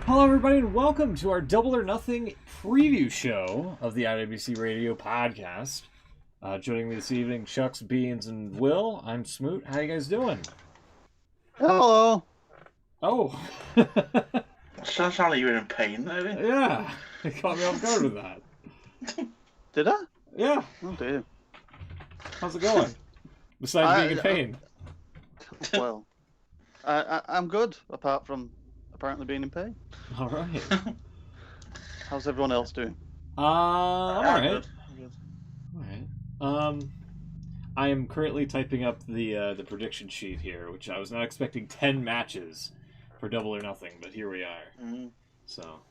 Hello, everybody, and welcome to our Double or Nothing preview show of the IWC Radio podcast. Joining me this evening, Chucks, Beans, and Will. I'm Smoot. How you guys doing? Hello. Oh. Sounds like you were in pain, though. Yeah, you caught me off guard with that. Did I? Yeah. Oh dear. How's it going? Besides being in pain. Well, I'm good, apart from apparently being in pain. All right. How's everyone else doing? All right. Good. All right. I am currently typing up the prediction sheet here, which I was not expecting 10 matches for Double or Nothing, but here we are. Mm-hmm. So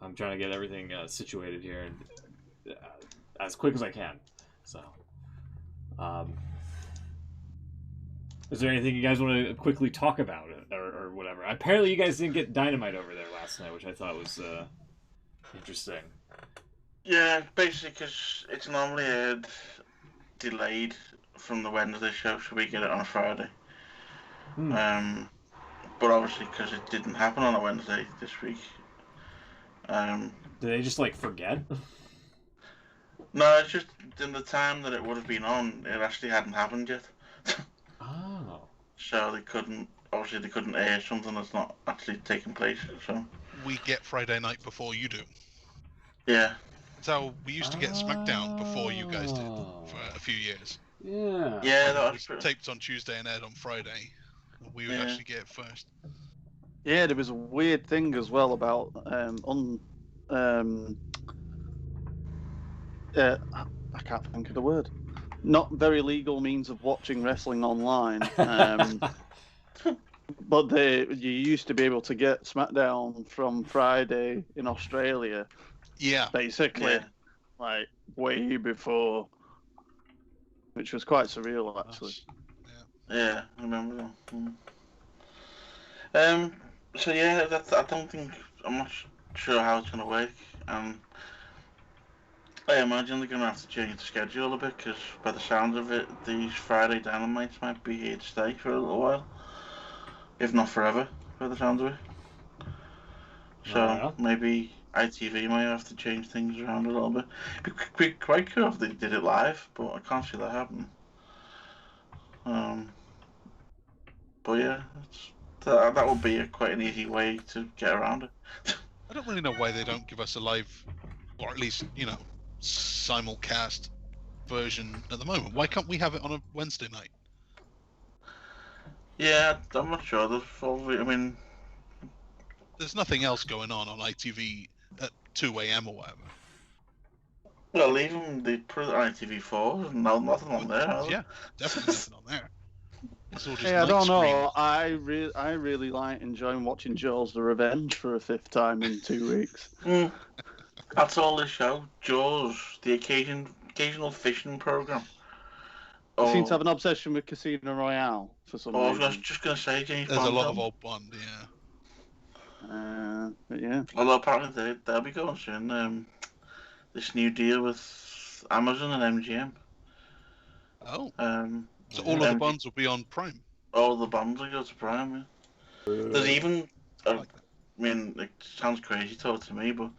I'm trying to get everything situated here and, as quick as I can. So, is there anything you guys want to quickly talk about or whatever? Apparently, you guys didn't get Dynamite over there last night, which I thought was interesting. Yeah, basically because it's normally delayed from the Wednesday show, so we get it on a Friday. But obviously because it didn't happen on a Wednesday this week. Did they just forget? No, it's just in the time that it would have been on, it actually hadn't happened yet. Oh. So they couldn't air something that's not actually taking place. So we get Friday night before you do. Yeah. So we used to get SmackDown before you guys did for a few years. Yeah. Yeah, that was taped on Tuesday and aired on Friday. We would actually get it first. Yeah, there was a weird thing as well about I can't think of the word. Not very legal means of watching wrestling online. But you used to be able to get SmackDown from Friday in Australia. Yeah. Basically, way before, which was quite surreal, actually. Yeah, I remember that. So yeah, I'm not sure how it's gonna work. I imagine they're gonna have to change the schedule a bit because, by the sounds of it, these Friday Dynamites might be here to stay for a little while, if not forever, by the sounds of it. So maybe ITV might have to change things around a little bit. It'd be quite cool if they did it live, but I can't see that happening. But yeah, that would be quite an easy way to get around it. I don't really know why they don't give us a live, or at least, simulcast version at the moment. Why can't we have it on a Wednesday night? Yeah, I'm not sure. There's nothing else going on ITV at 2 a.m. or whatever. Well, even they put it on ITV4, nothing on there. Yeah, definitely nothing on there. It's all just I don't screen. know. I really like enjoying watching Jaws: The Revenge for a fifth time in 2 weeks. That's all this show. Jaws, the occasional fishing program. They seem to have an obsession with Casino Royale for some reason. I was just going to say, James There's Bond a lot film. of old Bond, yeah. But yeah. Although apparently they'll be going soon. This new deal with Amazon and MGM. Oh. So all of the Bonds will be on Prime. All the Bonds will go to Prime. Yeah. There's even. It sounds crazy talk to me, but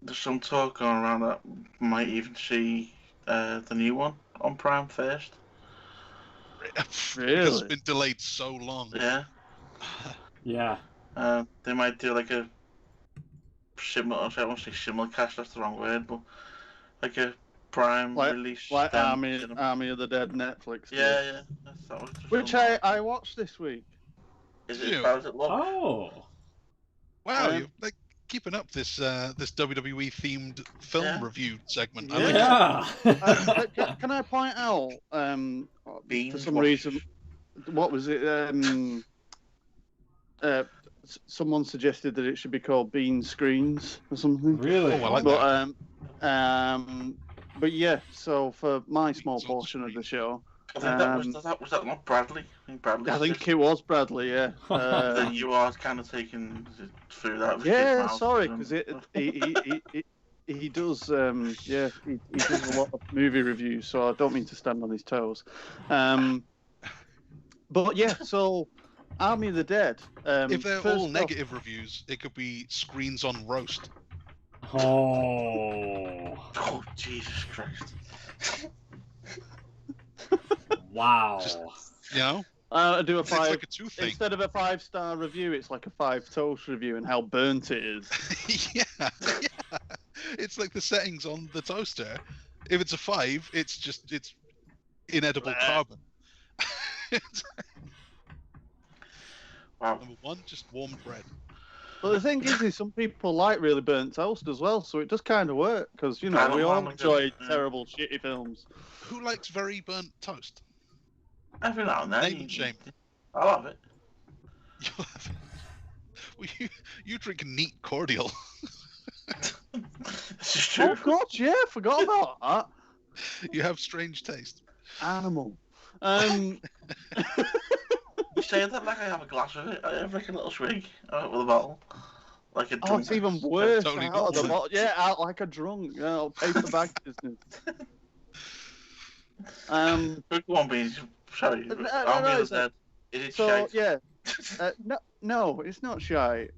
there's some talk going around that might even see the new one on Prime first. Really? It's been delayed so long. Yeah. Yeah. They might do a similar. I won't say simulcast. That's the wrong word, but a Prime release. Like Army of the Dead Netflix. Yeah. Which I watched this week. Is it as bad as it looks? Oh. Wow, you're keeping up this WWE themed film review segment. Yeah. Can I point out for some reason, what was it? Someone suggested that it should be called Bean Screens or something. Really? Oh, I like that. But yeah, so for my small portion of the show, I think was that not Bradley? I think it was Bradley. Yeah. Then you are kind of taking through that. Yeah, sorry, because he does. He does a lot of movie reviews, so I don't mean to stand on his toes. But yeah, so Army of the Dead. If they're first all off- negative reviews, it could be screens on roast. Oh, Oh, Jesus Christ. wow. Just- You know, I do a it's 5. like a tooth thing. Instead of a 5-star review, it's like a 5 toast review and how burnt it is. Yeah. It's like the settings on the toaster. If it's a 5, it's inedible Bleh. carbon. Wow. Number 1, just warm bread. But the thing is some people like really burnt toast as well, so it does kind of work because I we don't all mind enjoy it. terrible, shitty films. Who likes very burnt toast? Every now and then. Name and shame. I love it. You'll have... Well, you drink neat cordial. This is true. Oh god, yeah, I forgot about that. You have strange taste. Animal. You say that like I have a glass of it. I have like a little swig with a bottle. Like a Oh, drunk. it's even worse. Totally Out of the normal. bottle. Yeah, out like a drunk. Yeah, paper bag business. Drunk one being. Sorry. No, Army of it's the Dead. Is it So shite? yeah, no, it's not shy.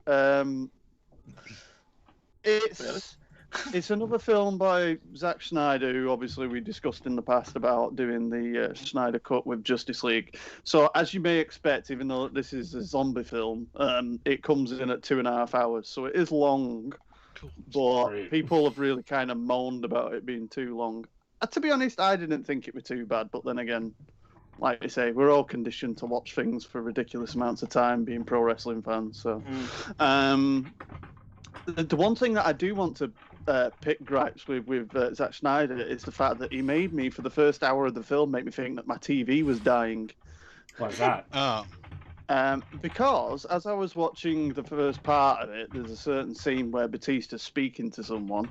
It's another film by Zack Snyder, who obviously we discussed in the past about doing the Snyder Cut with Justice League. So as you may expect, even though this is a zombie film, it comes in at 2.5 hours, so it is long. Cool. But Great. people have really kind of moaned about it being too long. To be honest, I didn't think it was too bad, but then again, like I say, we're all conditioned to watch things for ridiculous amounts of time, being pro wrestling fans. So, the one thing that I do want to pick gripes with Zack Snyder is the fact that he made me, for the first hour of the film, make me think that my TV was dying. What's that? Oh, Because as I was watching the first part of it, there's a certain scene where Batista's speaking to someone,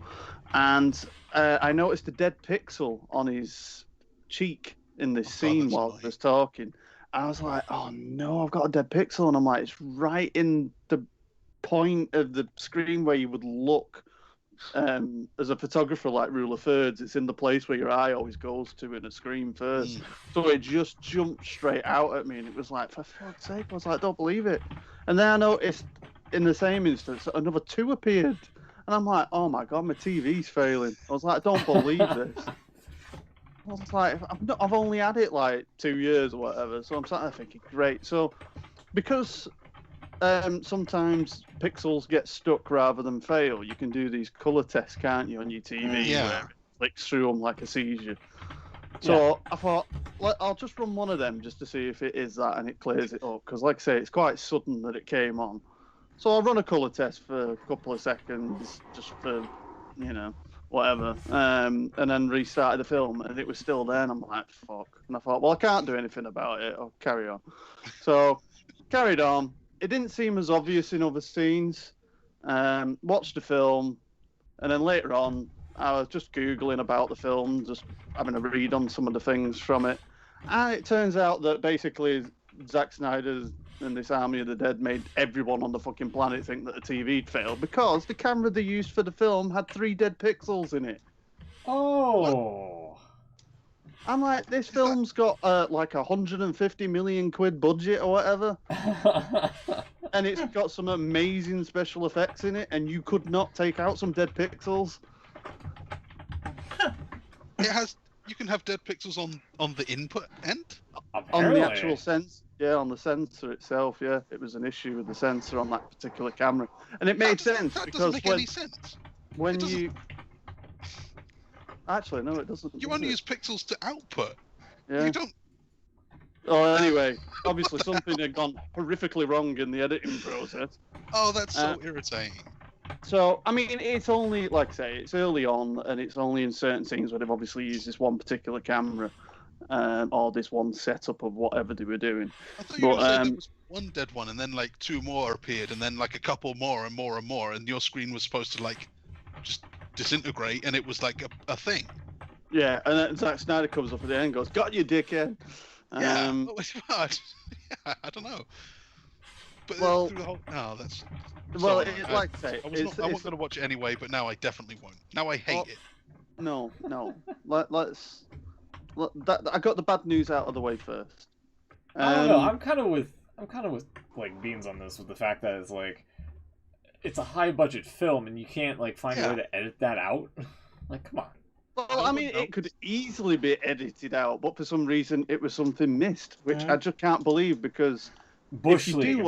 and I noticed a dead pixel on his cheek in this scene that's while annoying. he was talking. I was like, oh no, I've got a dead pixel. And I'm like, it's right in the point of the screen where you would look as a photographer, like rule of thirds. It's in the place where your eye always goes to in a screen first. So it just jumped straight out at me, and it was like, for fuck's sake, I was like, I don't believe it. And then I noticed in the same instance, another 2 appeared. And I'm like, oh my god, my TV's failing. I was like, I don't believe this. I was like, I've only had it like 2 years or whatever, so I'm sat there thinking, great. So, because sometimes pixels get stuck rather than fail, you can do these color tests, can't you, on your TV? Yeah. Where it flicks through them like a seizure. So I thought, I'll just run one of them just to see if it is that and it clears it up. Because, like I say, it's quite sudden that it came on. So I'll run a color test for a couple of seconds, just for, whatever. And then restarted the film, and it was still there. And I'm like, fuck. And I thought, well, I can't do anything about it. I'll carry on. So carried on. It didn't seem as obvious in other scenes. Watched the film, and then later on, I was just Googling about the film, just having a read on some of the things from it. And it turns out that basically Zack Snyder and this Army of the Dead made everyone on the fucking planet think that the TV'd failed because the camera they used for the film had 3 dead pixels in it. Oh. I'm like, this film's got like 150 million quid budget or whatever, and it's got some amazing special effects in it, and you could not take out some dead pixels. it has. You can have dead pixels on the input end. On Apparently. the actual sense, yeah, on the sensor itself, yeah, it was an issue with the sensor on that particular camera, and it made sense That because doesn't make any sense. when it doesn't- you actually no, it doesn't. You does only it? use pixels to output. Yeah. You don't. Oh, anyway, obviously something had gone horrifically wrong in the editing process. Oh, that's so irritating. So, I mean, it's only, like I say, it's early on, and it's only in certain scenes where they've obviously used this one particular camera, or this one setup of whatever they were doing. I thought you were But, going to say there was one dead one, and then like 2 more appeared, and then like a couple more and more and more, and your screen was supposed to like just disintegrate, and it was like a thing. Yeah, and then Zack Snyder comes up at the end and goes, "Got you, dickhead." Yeah, yeah, I don't know. But Well- through the whole, no, that's. Well, sorry, like I say, I wasn't going to watch it anyway, but now I definitely won't. Now I hate it. No. I got the bad news out of the way first. I don't know. I'm kind of with I'm kind of with like Beans on this with the fact that it's like it's a high budget film and you can't like find a way to edit that out. Like, come on. Well, I mean, it could easily be edited out, but for some reason it was something missed, which I just can't believe because Bush if you League, do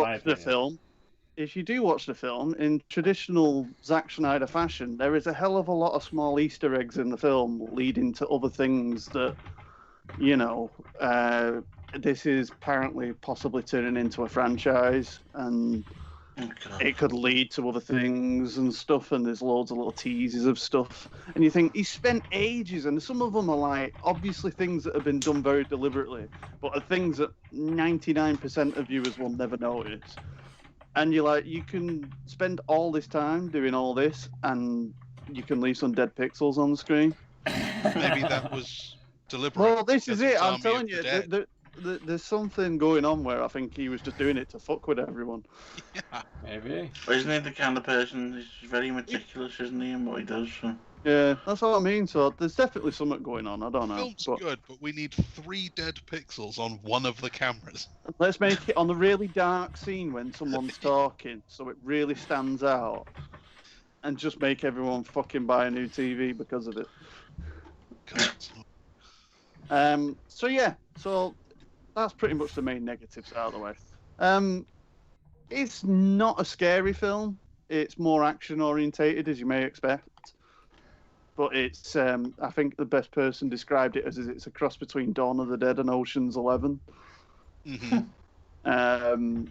watch the film, in traditional Zack Snyder fashion, there is a hell of a lot of small Easter eggs in the film leading to other things that, you know, this is apparently possibly turning into a franchise and it could lead to other things and stuff, and there's loads of little teases of stuff. And you think, he spent ages, and some of them are like, obviously things that have been done very deliberately, but are things that 99% of viewers will never notice. And you're like, you can spend all this time doing all this, and you can leave some dead pixels on the screen. Maybe that was deliberate. Well, this is it. I'm Army telling of you, the there's something going on where I think he was just doing it to fuck with everyone. Yeah. Maybe. But isn't he the kind of person, he's very meticulous, isn't he, in what he does? So. Yeah, that's what I mean. So there's definitely something going on. I don't know. Film's good, but we need 3 dead pixels on one of the cameras. Let's make it on the really dark scene when someone's talking, so it really stands out, and just make everyone fucking buy a new TV because of it. So that's pretty much the main negatives out of the way. It's not a scary film. It's more action orientated, as you may expect. But it's, I think the best person described it as it's a cross between Dawn of the Dead and Ocean's 11. Mm-hmm.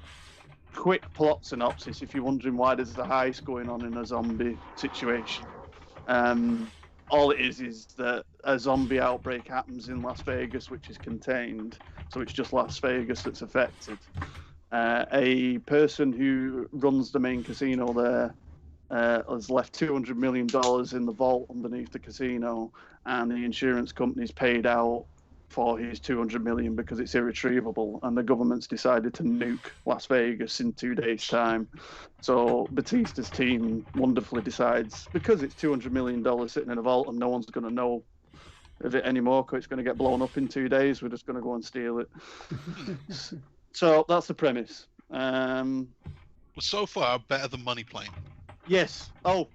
Quick plot synopsis, if you're wondering why there's a heist going on in a zombie situation. All it is that a zombie outbreak happens in Las Vegas, which is contained. So it's just Las Vegas that's affected. A person who runs the main casino there has left $200 million in the vault underneath the casino, and the insurance company's paid out for his $200 million because it's irretrievable, and the government's decided to nuke Las Vegas in 2 days' time. So Batista's team wonderfully decides, because it's $200 million sitting in a vault and no one's going to know of it anymore because it's going to get blown up in 2 days, we're just going to go and steal it. So that's the premise. Well, so far, better than Money Plane. Yes. Oh,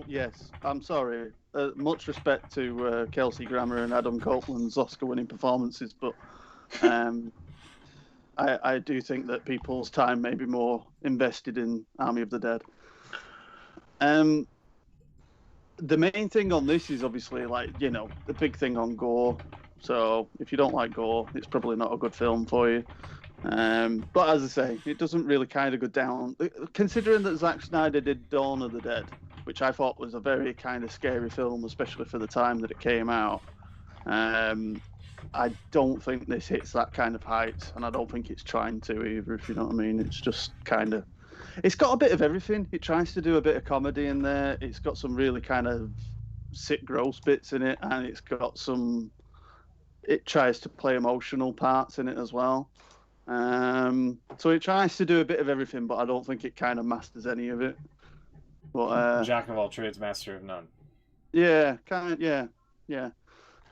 yes. I'm sorry. Much respect to Kelsey Grammer and Adam Copeland's Oscar-winning performances, but I do think that people's time may be more invested in Army of the Dead. The main thing on this is obviously, like, you know, the big thing on gore. So if you don't like gore, it's probably not a good film for you. But as I say, it doesn't really kind of go down. Considering that Zack Snyder did Dawn of the Dead, which I thought was a very kind of scary film, especially for the time that it came out, I don't think this hits that kind of height, and I don't think it's trying to either, if you know what I mean. It's just kind of... It's got a bit of everything. It tries to do a bit of comedy in there. It's got some really kind of sick, gross bits in it, and it's got some... It tries to play emotional parts in it as well. So it tries to do a bit of everything, but I don't think it kind of masters any of it. But Jack of all trades, master of none. Yeah, kind of, yeah.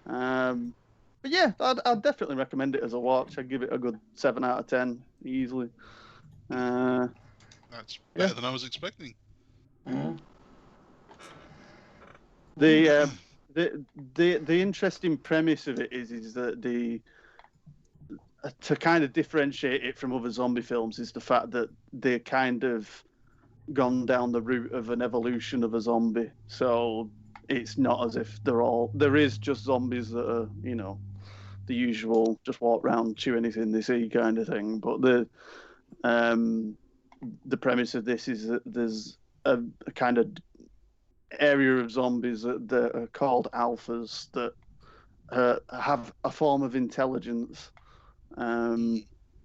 But yeah, I'd definitely recommend it as a watch. I'd give it a good 7 out of 10 easily. That's better than I was expecting. Mm. The interesting premise of it is that to kind of differentiate it from other zombie films is the fact that they're kind of gone down the route of an evolution of a zombie. So it's not as if there is just zombies that are, you know, the usual just walk around, chew anything they see kind of thing. But the premise of this is that there's a kind of area of zombies that are called alphas that have a form of intelligence,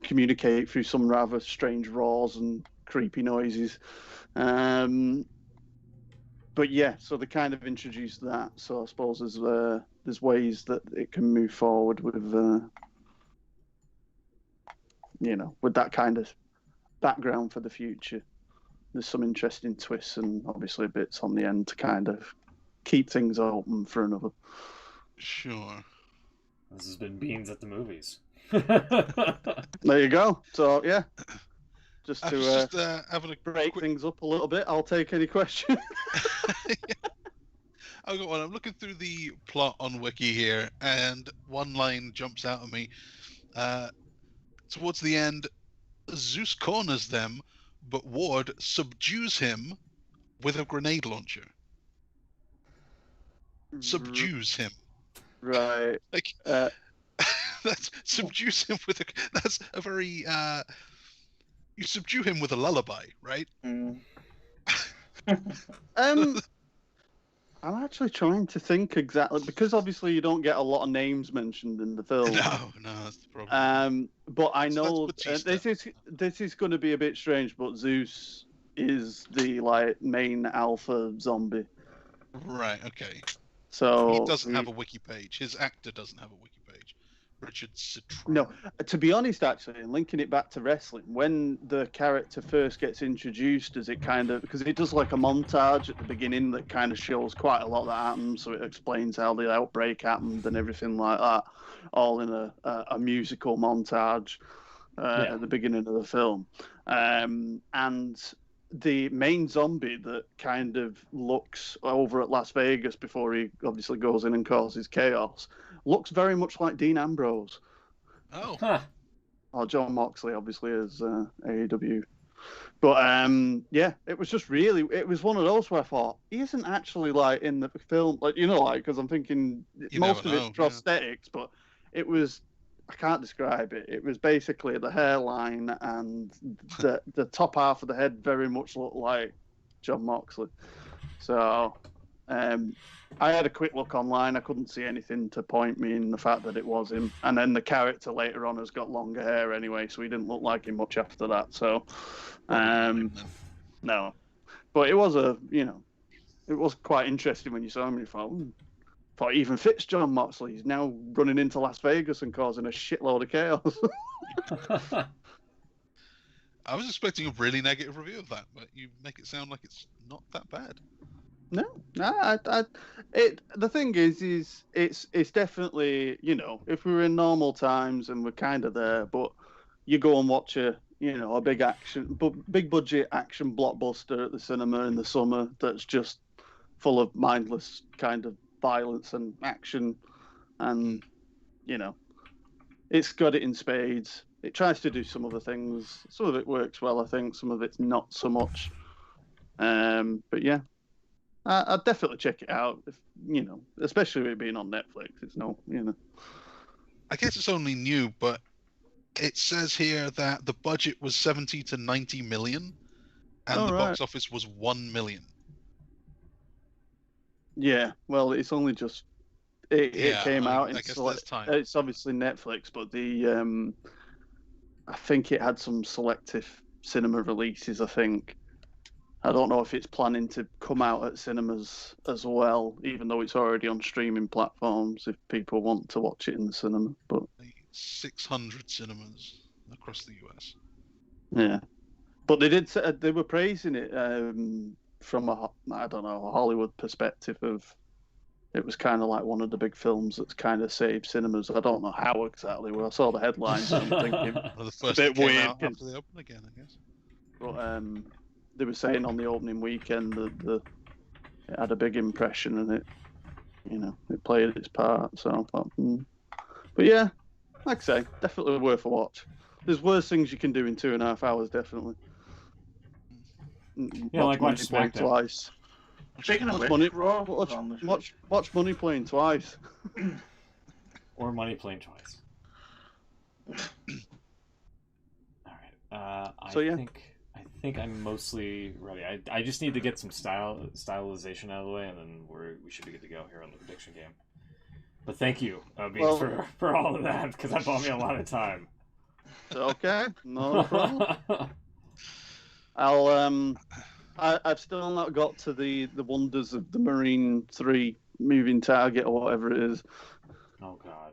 communicate through some rather strange roars and creepy noises. But yeah, so they kind of introduced that. So I suppose there's ways that it can move forward with, you know, with that kind of background for the future. There's some interesting twists and obviously bits on the end to kind of keep things open for another. Sure. This has been Beans at the Movies. There you go. So yeah, just I to was just having a break quick. things up a little bit, I'll take any question. I got one. I'm looking through the plot on Wiki here, and one line jumps out at me. Towards the end, Zeus corners them, but Ward subdues him with a grenade launcher. Subdues him. Right. Like Uh, that's subdues him with a. That's a very. You subdue him with a lullaby, right? Mm. I'm actually trying to think exactly because obviously you don't get a lot of names mentioned in the film. No, that's the problem. But I So know that's Batista. this is going to be a bit strange, but Zeus is the like main alpha zombie. Right. Okay. So He doesn't have a wiki page. His actor doesn't have a wiki page. Richard Citron. No, to be honest, actually, and linking it back to wrestling, when the character first gets introduced, as it kind of because it does like a montage at the beginning that kind of shows quite a lot that happens, so it explains how the outbreak happened and everything like that, all in a musical montage at the beginning of the film, and the main zombie that kind of looks over at Las Vegas before he obviously goes in and causes chaos looks very much like Dean Ambrose. Oh. Huh. Or John Moxley, obviously, as AEW. But yeah, it was just really, it was one of those where I thought, he isn't actually like in the film, like, you know, like, because I'm thinking most of it's prosthetics, but it was, I can't describe it. It was basically the hairline and the top half of the head very much looked like John Moxley. So, I had a quick look online. I couldn't see anything to point me in the fact that it was him. And then the character later on has got longer hair anyway, so he didn't look like him much after that. So, no. But it was it was quite interesting when you saw him. You thought he even fits John Moxley. He's now running into Las Vegas and causing a shitload of chaos. I was expecting a really negative review of that, but you make it sound like it's not that bad. No, the thing is it's definitely, you know, if we were in normal times and we're kind of there, but you go and watch a big budget action blockbuster at the cinema in the summer that's just full of mindless kind of violence and action, and you know, it's got it in spades. It tries to do some other things. Some of it works well, I think. Some of it's not so much. But yeah. I'd definitely check it out, if you know, especially with it being on Netflix. It's no, you know. I guess it's only new, but it says here that the budget was 70 to 90 million, and the box office was 1 million. Yeah, well, it's only just it came out. I guess there's time. It's obviously Netflix, but the I think it had some selective cinema releases. I think. I don't know if it's planning to come out at cinemas as well, even though it's already on streaming platforms if people want to watch it in the cinema. But 600 cinemas across the US. Yeah, but they were praising it from a Hollywood perspective of it was kind of like one of the big films that's kind of saved cinemas. I don't know how exactly. Well, I saw the headlines and I'm thinking One of the first a bit weird after they opened again, I guess. But they were saying on the opening weekend that it had a big impression and it played its part. So I thought, but yeah, like I say, definitely worth a watch. There's worse things you can do in 2.5 hours, definitely. Yeah, like watch SmackDown twice. Speaking of Watch Money Playing twice. Or Money Playing twice. All right. I think I'm mostly ready. I just need to get some stylization out of the way, and then we should be good to go here on the prediction game. But thank you, for all of that, because that bought me a lot of time. Okay, no problem. I've still not got to the wonders of the Marine 3 moving target or whatever it is. Oh God.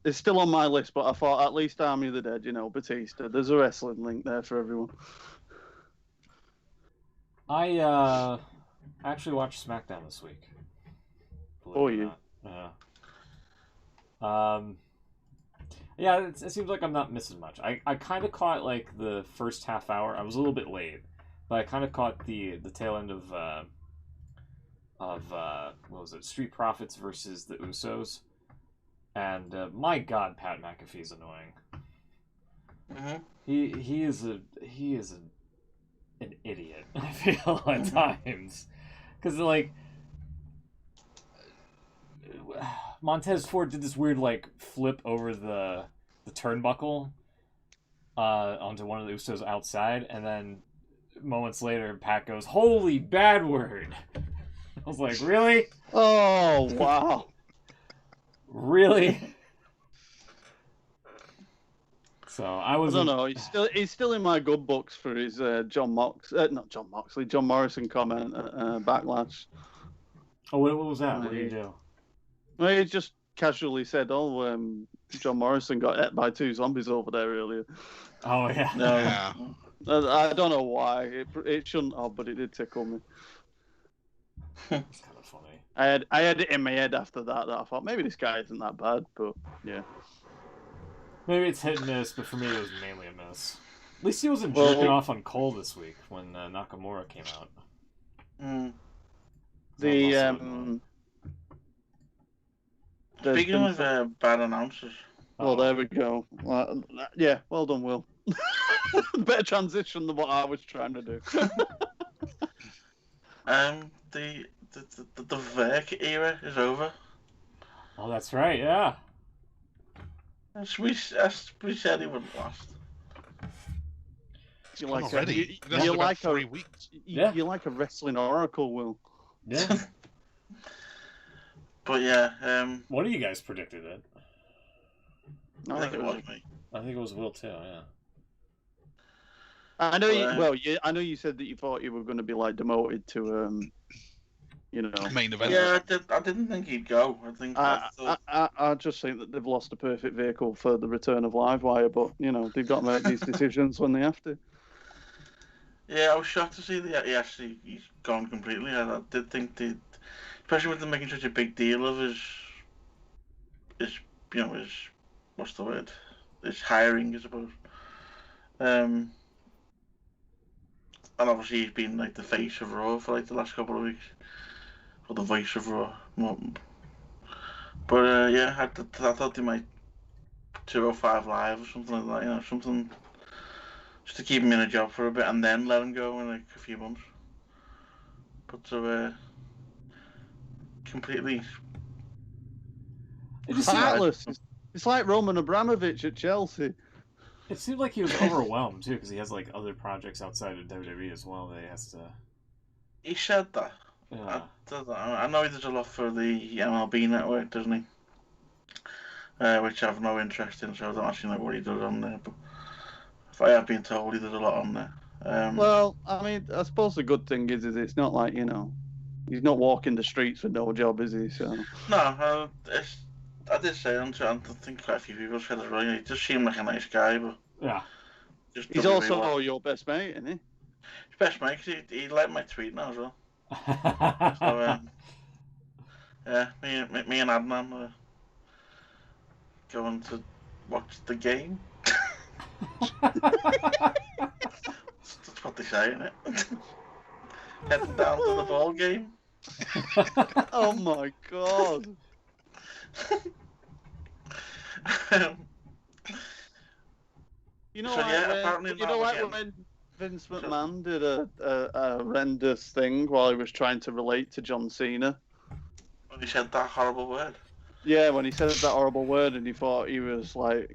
It's still on my list, but I thought at least Army of the Dead, Batista. There's a wrestling link there for everyone. I actually watched SmackDown this week. Oh, you? Yeah, it seems like I'm not missing much. I kind of caught like the first half hour. I was a little bit late, but I kind of caught the tail end of what was it? Street Profits versus the Usos, and my God, Pat McAfee's annoying. Mm-hmm. He is an idiot. I feel at times because like Montez Ford did this weird like flip over the turnbuckle onto one of the Usos outside, and then moments later Pat goes, "Holy bad word." I was like, really? Oh wow. Really? So I don't know. He's still in my good books for his John Morrison comment Backlash. Oh, what was that? What did he do? Well, he just casually said, "Oh, John Morrison got hit by 2 zombies over there earlier." Oh yeah. Yeah. I don't know why. It shouldn't have, but it did tickle me. It's kind of funny. I had it in my head after that I thought maybe this guy isn't that bad, but yeah. Maybe it's hit and miss, but for me it was mainly a miss. At least he wasn't jerking off on Cole this week when Nakamura came out. Speaking of bad announcers. Well, there we go. Yeah, well done, Will. Better transition than what I was trying to do. The Verk era is over. Oh, that's right, yeah. As we said, it wouldn't last. You're like already. You're like 3 weeks. You're like a wrestling oracle, Will. Yeah. But yeah, one of you guys predicted it. I think it was me. I think it was Will too. Yeah. I know. I know you said that you thought you were going to be like demoted to, main event. Yeah, I didn't think he'd go. I just think that they've lost a perfect vehicle for the return of Livewire, but they've got to make these decisions when they have to. Yeah, I was shocked to see that he's gone completely. I did think especially with them making such a big deal of his what's the word? His hiring, I suppose. And obviously he's been like the face of Raw for like the last couple of weeks, or the voice of Raw. But yeah, I thought they might 205 Live or something like that. Something just to keep him in a job for a bit and then let him go in like a few months. But completely. It's heartless. It's like Roman Abramovich at Chelsea. It seemed like he was overwhelmed too, because he has like other projects outside of WWE as well that he has to. He said that. Yeah. I know he does a lot for the MLB network, doesn't he? Which I have no interest in, so I don't actually know what he does on there. But if I have been told, he does a lot on there. Well, I mean, I suppose the good thing is it's not like he's not walking the streets with no job, is he? So. No, I did say I think quite a few people said it right. He just seemed like a nice guy, but yeah, he's also your best mate, isn't he? His best mate, cause he liked my tweet now as well. So yeah, me and Adnan are going to watch the game. That's what they say, isn't it? Heading down to the ball game. Oh my god. When Vince McMahon did a horrendous thing while he was trying to relate to John Cena. When he said that horrible word. Yeah, when he said that horrible word and he thought he was like,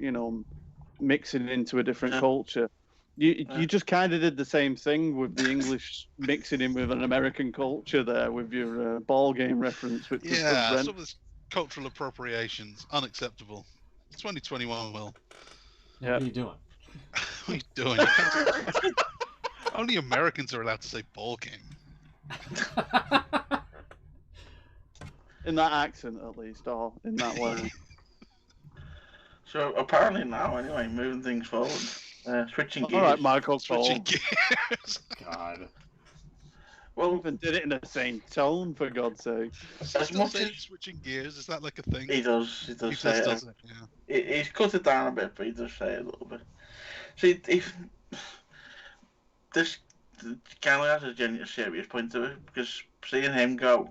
mixing into a different culture. You just kind of did the same thing with the English mixing in with an American culture there with your ball game reference. Which some of this cultural appropriation's unacceptable. It's 2021, Will. Yeah. What are you doing? What are you doing? Only Americans are allowed to say ball game. In that accent, at least, or in that way. So apparently now, anyway, moving things forward, switching gears. All right, Michael. Switching gears. God. Well, even did it in the same tone, for God's sake. as much as switching gears, is that like a thing? he does say it. doesn't it? Yeah. He's cut it down a bit, but he does say it a little bit. See, this kind of has a genuine serious point to it, because seeing him go,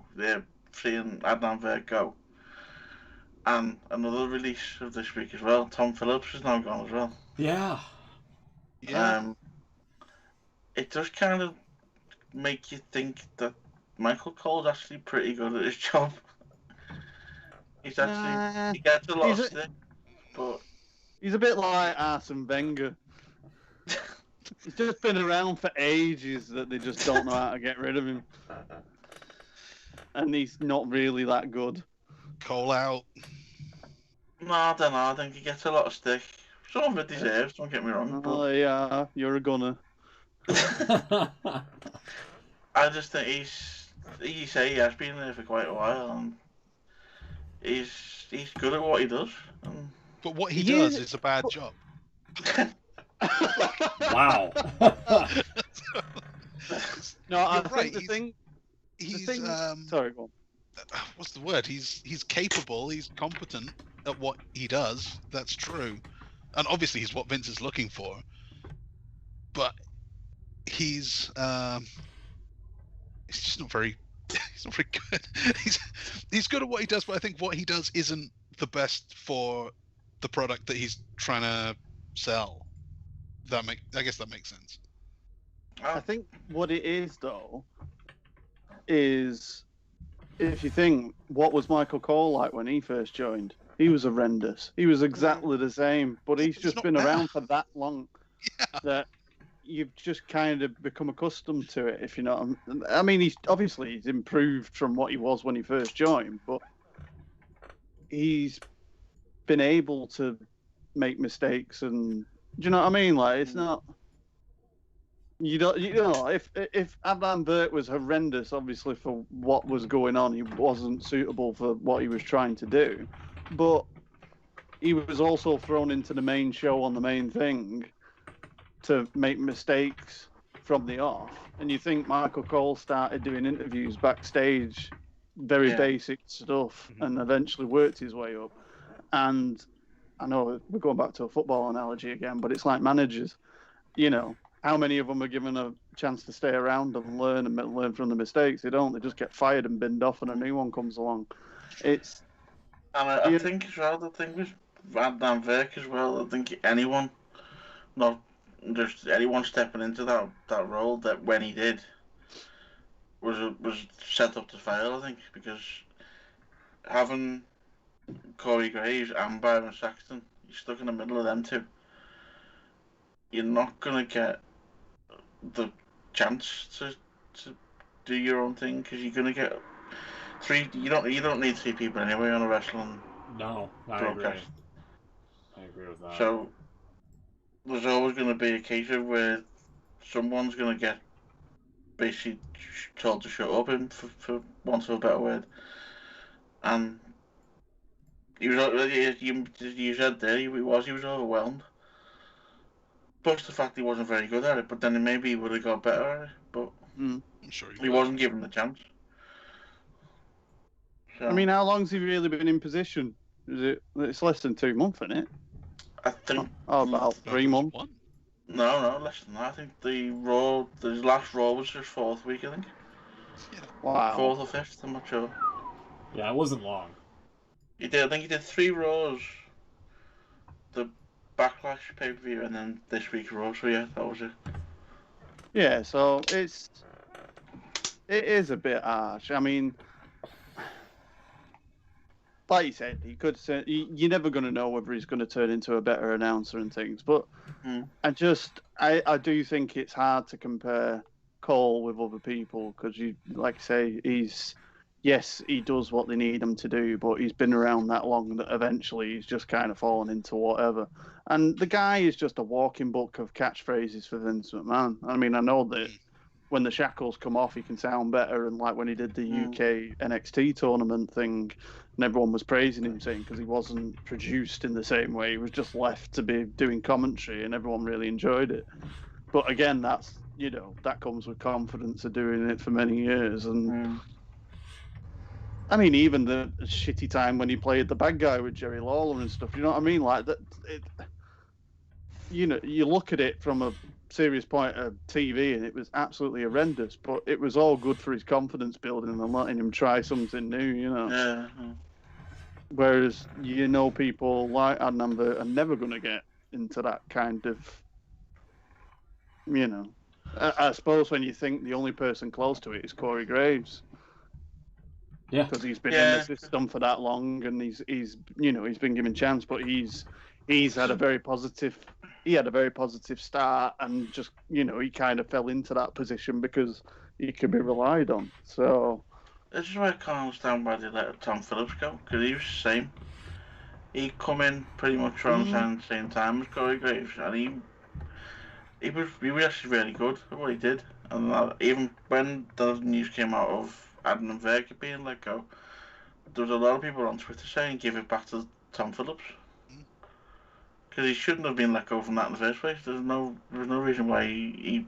seeing Adnan Virk go, and another release of this week as well, Tom Phillips is now gone as well. Yeah. It does kind of make you think that Michael Cole's actually pretty good at his job. He's actually he gets a lot of stick, but he's a bit like Arsene Wenger. He's just been around for ages that they just don't know how to get rid of him. And he's not really that good. Cole out. No, I don't know. I think he gets a lot of stick. Some of it deserves, don't get me wrong. Oh, yeah, you're a gunner. I just think he has been there for quite a while, and he's good at what he does. But what he does is a bad job. Wow. No, I You're right. think He's sorry, go on. What's the word? He's capable. He's competent at what he does. That's true, and obviously he's what Vince is looking for. But he's just not very. He's not very good. He's good at what he does, but I think what he does isn't the best for the product that he's trying to sell. I guess that makes sense. I think what it is, though, is if you think, what was Michael Cole like when he first joined? He was horrendous. He was exactly the same, but he's just been around for that long that you've just kind of become accustomed to it, if you know what I mean. He's improved from what he was when he first joined, but he's been able to make mistakes, and do you know what I mean? Like, it's not. You know, if Adnan Virk was horrendous, obviously for what was going on, he wasn't suitable for what he was trying to do. But he was also thrown into the main show on the main thing to make mistakes from the off. And you think Michael Cole started doing interviews backstage, very basic stuff, and eventually worked his way up. And I know we're going back to a football analogy again, but it's like managers, you know. How many of them are given a chance to stay around and learn from the mistakes? They don't. They just get fired and binned off, and a new one comes along. It's. And I think as well, the thing with Adnan Virk as well, I think anyone stepping into that role that when he did was set up to fail. I think because having Corey Graves and Byron Saxton, you're stuck in the middle of them two. You're not gonna get the chance to do your own thing because you're gonna get three. You don't need three people anyway on a wrestling broadcast. I agree with that. So there's always gonna be a case of where someone's gonna get basically told to shut up, for want of a better word. And you said there he was overwhelmed. Plus the fact he wasn't very good at it, but then maybe he would have got better at it. But I'm sure he wasn't given the chance. So, I mean, how long's he really been in position? It's less than 2 months, isn't it? I think. About 3 months. No, less than that. I think his last Raw was his 4th week, I think. Yeah. Wow. 4th or 5th, I'm not sure. Yeah, it wasn't long. I think he did 3 Raws. The Backlash pay-per-view and then this week's Raw, so yeah, that was it. Yeah, so it is a bit harsh. I mean, like you said, you're never going to know whether he's going to turn into a better announcer and things, but I do think it's hard to compare Cole with other people because, like I say, yes, he does what they need him to do, but he's been around that long that eventually he's just kind of fallen into whatever. And the guy is just a walking book of catchphrases for Vince McMahon. I mean, I know that when the shackles come off, he can sound better. And like when he did the UK NXT tournament thing, and everyone was praising him, saying because he wasn't produced in the same way, he was just left to be doing commentary, and everyone really enjoyed it. But again, that's that comes with confidence of doing it for many years. And I mean, even the shitty time when he played the bad guy with Jerry Lawler and stuff, you know what I mean? Like that, you look at it from a serious point of TV, and it was absolutely horrendous. But it was all good for his confidence building and letting him try something new. Yeah. Whereas people like Adnan are never going to get into that kind of, I suppose when you think the only person close to it is Corey Graves. Yeah, because he's been in the system for that long, and he's been given chance, but he's had a very positive start, and just he kind of fell into that position because he could be relied on. So this is why I can't understand why they let Tom Phillips go, because he was the same. He come in pretty much around the same time as Corey Graves, and he was actually really good at what he did. And even when the news came out of Adam and Vega being let go, there was a lot of people on Twitter saying give it back to Tom Phillips, because he shouldn't have been let go from that in the first place. There was no reason why he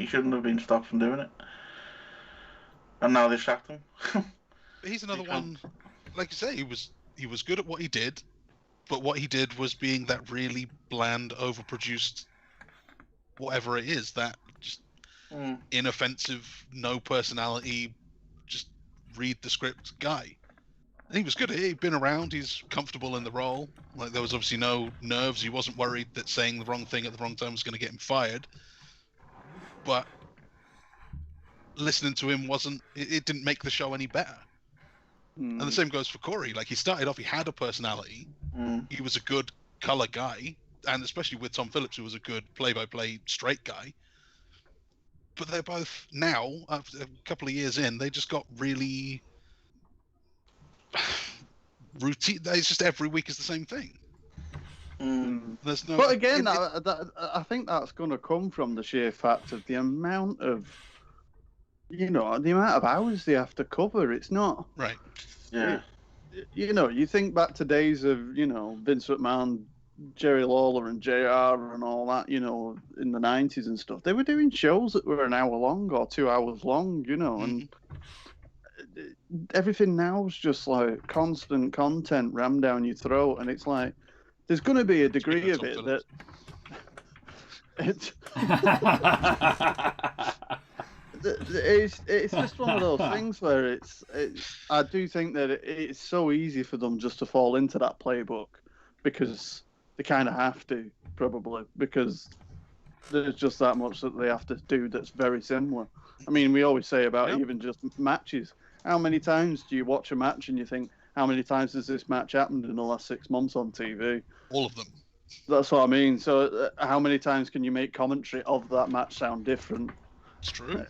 shouldn't have been stopped from doing it. And now they sacked him. He's another one, like you say, he was good at what he did, but what he did was being that really bland, overproduced, whatever it is, that just inoffensive, no personality, just read the script guy. And he was good at it. He'd been around. He's comfortable in the role. Like, there was obviously no nerves. He wasn't worried that saying the wrong thing at the wrong time was going to get him fired. But listening to him it didn't make the show any better. And the same goes for Corey. Like, he started off, he had a personality. He was a good color guy, and especially with Tom Phillips, who was a good play-by-play straight guy. But they're both now, a couple of years in, they just got really routine. It's just every week is the same thing. There's no. But again, I think that's going to come from the sheer fact of the amount of, hours they have to cover. It's not right. Yeah. You think back to days of Vince McMahon, Jerry Lawler, and JR and all that. In the 90s and stuff, they were doing shows that were an hour long or 2 hours long. And everything now is just like constant content rammed down your throat, and it's like there's going to be a degree of it that it's just one of those things where I do think that it's so easy for them just to fall into that playbook because they kind of have to, probably, because there's just that much that they have to do that's very similar. I mean, we always say about even just matches. How many times do you watch a match and you think, how many times has this match happened in the last 6 months on TV? All of them. That's what I mean. So how many times can you make commentary of that match sound different? It's true.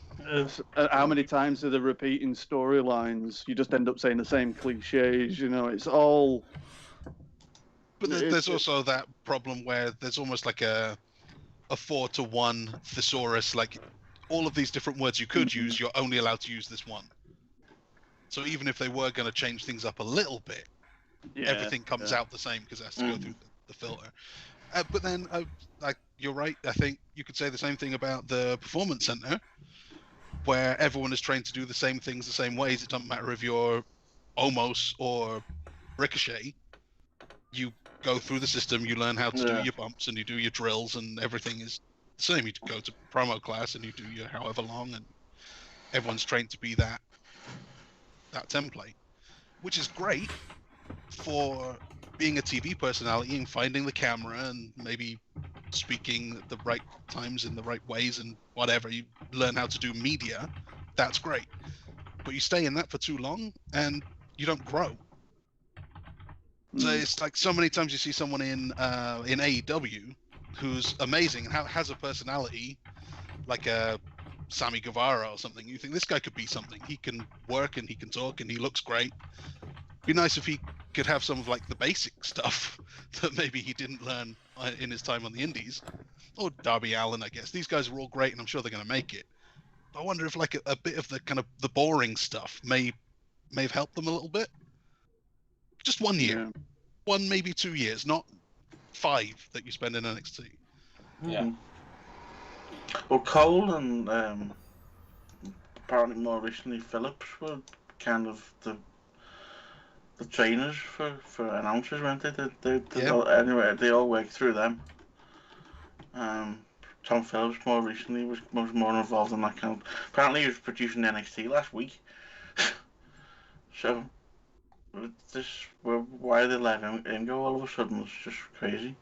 How many times are the repeating storylines? You just end up saying the same cliches. It's all. But there's also that problem where there's almost like a 4-to-1 thesaurus. Like, all of these different words you could use, you're only allowed to use this one. So even if they were going to change things up a little bit, everything comes out the same because it has to go through the filter. But then, you're right. I think you could say the same thing about the Performance Center, where everyone is trained to do the same things the same ways. It doesn't matter if you're Omos or Ricochet. You go through the system, you learn how to do your bumps, and you do your drills, and everything is the same. You go to promo class, and you do your however long, and everyone's trained to be that template, which is great for being a TV personality and finding the camera and maybe speaking at the right times in the right ways and whatever. You learn how to do media. That's great. But you stay in that for too long and you don't grow. So it's like so many times you see someone in AEW who's amazing and has a personality like a Sammy Guevara or something. You think this guy could be something. He can work and he can talk and he looks great. Be nice if he could have some of like the basic stuff that maybe he didn't learn in his time on the indies. Or Darby Allin, I guess. These guys are all great and I'm sure they're going to make it. But I wonder if like a bit of the kind of the boring stuff may have helped them a little bit. Just 1 year. 1, maybe 2 years, not 5 that you spend in NXT. Yeah. Well, Cole and apparently more recently Phillips were kind of the trainers for announcers, weren't they? Anyway, they all worked through them. Tom Phillips more recently was more involved in that kind of. Apparently, he was producing NXT last week. So, why they let him go all of a sudden was just crazy.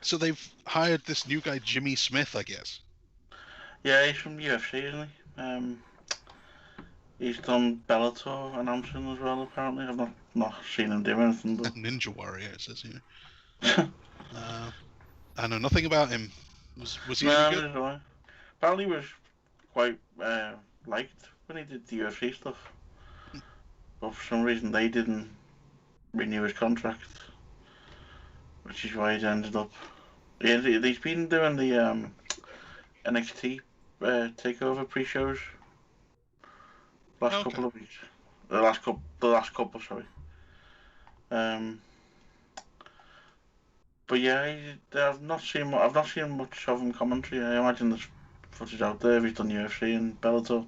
So they've hired this new guy, Jimmy Smith, I guess. Yeah, he's from UFC, isn't he? He's done Bellator announcing as well. Apparently, I've not seen him do anything. But... Ninja Warrior, it says here. I know nothing about him. Was he any good? No, apparently, he was quite liked when he did the UFC stuff. But for some reason, they didn't renew his contract, which is why he's ended up. He's been doing the NXT takeover pre-shows last couple of weeks. The last couple, sorry. But yeah, I've not seen much of him commentary. I imagine there's footage out there. He's done UFC and Bellator.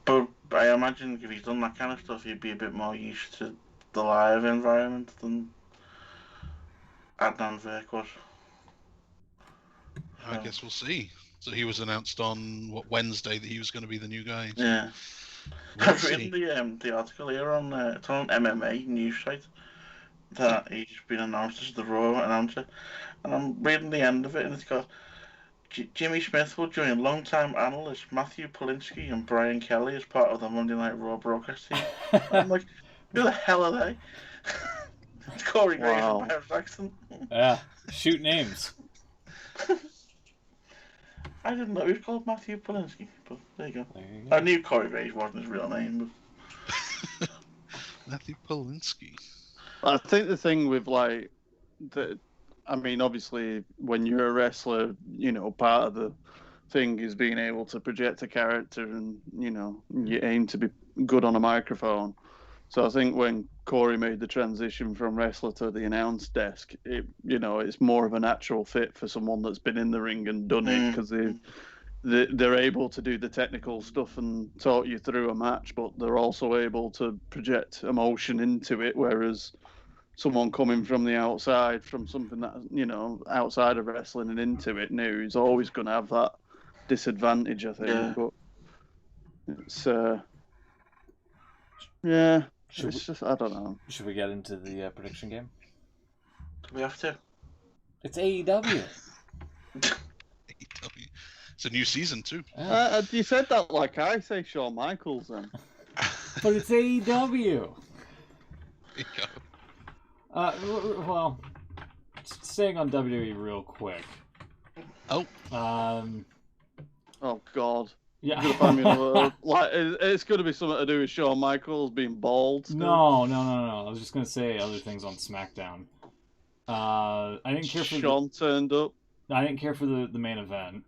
But I imagine if he's done that kind of stuff, he'd be a bit more used to the live environment than Adnan Virk was. I guess we'll see. So he was announced on Wednesday that he was going to be the new guy. So yeah. I've written the article here on it's on MMA news site that he's been announced as the Raw announcer, and I'm reading the end of it, and it's got Jimmy Smith will join longtime analysts Matthew Polinsky and Brian Kelly as part of the Monday Night Raw broadcast team. I'm like, who the hell are they? It's Corey Graves and Byron Saxton. Yeah, shoot names. I didn't know he was called Matthew Polinsky, but there you go. I knew Corey Graves wasn't his real name, but Matthew Polinsky. I think the thing with obviously when you're a wrestler, part of the thing is being able to project a character, and you aim to be good on a microphone. So I think when Corey made the transition from wrestler to the announce desk, it's more of a natural fit for someone that's been in the ring and done it, because they're able to do the technical stuff and talk you through a match, but they're also able to project emotion into it, whereas someone coming from the outside, from something that, outside of wrestling and into it new, is always going to have that disadvantage, I think. Yeah. But it's, yeah, just, I don't know. Should we get into the prediction game? We have to. It's AEW. AEW. It's a new season, too. You said that like I say Shawn Michaels, then. But it's AEW. There you go. Well, staying on WWE real quick. Oh. Oh God. Yeah. It's going to be something to do with Shawn Michaels being bald. Still. No. I was just going to say other things on SmackDown. I didn't care for Shawn turned up. I didn't care for the main event.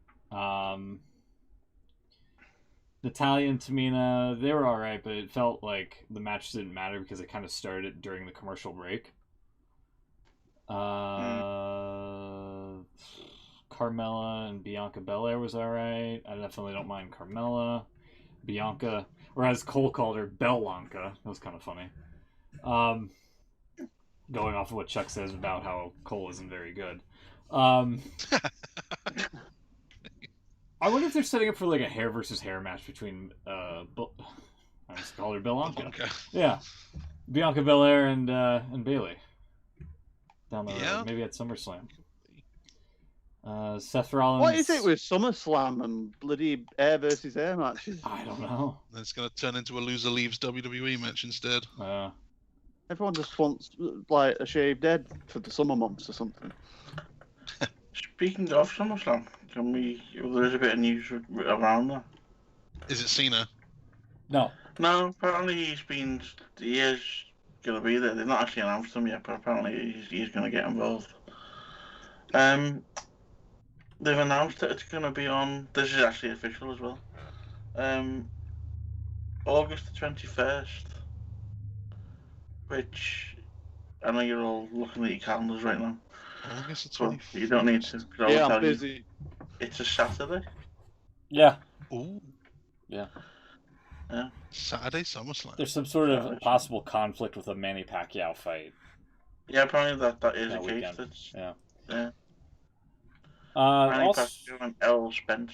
Natalya and Tamina, they were alright, but it felt like the match didn't matter because it kind of started during the commercial break. Carmella and Bianca Belair was alright. I definitely don't mind Carmella. Bianca, or as Cole called her, Bellanca. That was kind of funny. Going off of what Chuck says about how Cole isn't very good. I wonder if they're setting up for like a hair versus hair match between I just called her Bellanca. Yeah, Bianca Belair and Bayley down the road, maybe at SummerSlam. Seth Rollins. What is it with SummerSlam and bloody hair versus hair matches? I don't know. It's going to turn into a loser leaves WWE match instead. Everyone just wants like a shaved head for the summer months or something. Speaking of SummerSlam, there is a bit of news around that. Is it Cena? No, apparently he is going to be there. They've not actually announced him yet, but apparently he's going to get involved. They've announced that it's going to be on, this is actually official as well, August the 21st, which, I know you're all looking at your calendars right now. August the But 24th. you don't need to. 'Cause I'll Yeah, tell I'm busy. It's a Saturday. Yeah. Ooh. Yeah. Yeah. Saturday SummerSlam. There's some sort of possible conflict with a Manny Pacquiao fight. Yeah, apparently that is that the case. weekend. That's, Yeah. yeah. Manny Also, Pacquiao and Errol Spence.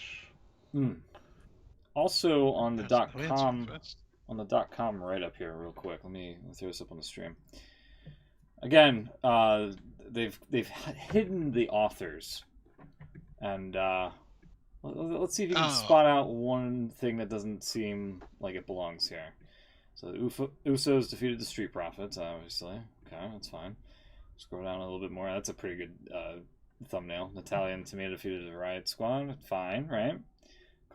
also on the .com, First. on the .com right up here, real quick. Let me throw this up on the stream. Again, they've hidden the authors, and let's see if you can spot out one thing that doesn't seem like it belongs here. So the Usos defeated the Street Profits, obviously. Okay, that's fine. Scroll down a little bit more. That's a pretty good thumbnail. Natalya and Tamina defeated the Riot Squad. Fine, right?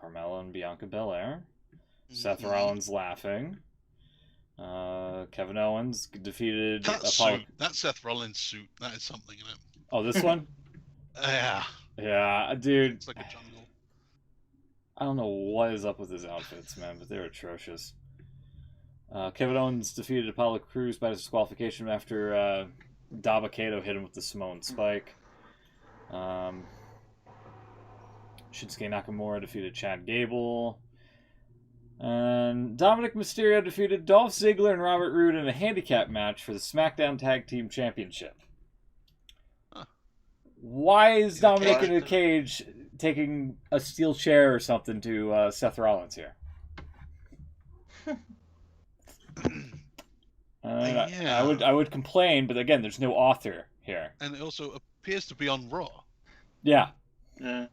Carmella and Bianca Belair. Seth Rollins laughing. Kevin Owens defeated Apollo. That Seth Rollins suit, that is something, isn't it? Oh, this one? Yeah. Yeah, dude. It's like a jungle. I don't know what is up with his outfits, man, but they're atrocious. Kevin Owens defeated Apollo Crews by disqualification after Dabba-Kato hit him with the Samoan Spike. Shinsuke Nakamura defeated Chad Gable. And Dominic Mysterio defeated Dolph Ziggler and Robert Roode in a handicap match for the SmackDown Tag Team Championship. Huh. Why is Dominic in a cage taking a steel chair or something to Seth Rollins here? Yeah. I would complain, but again, there's no author here. And it also appears to be on Raw. Yeah. Yeah.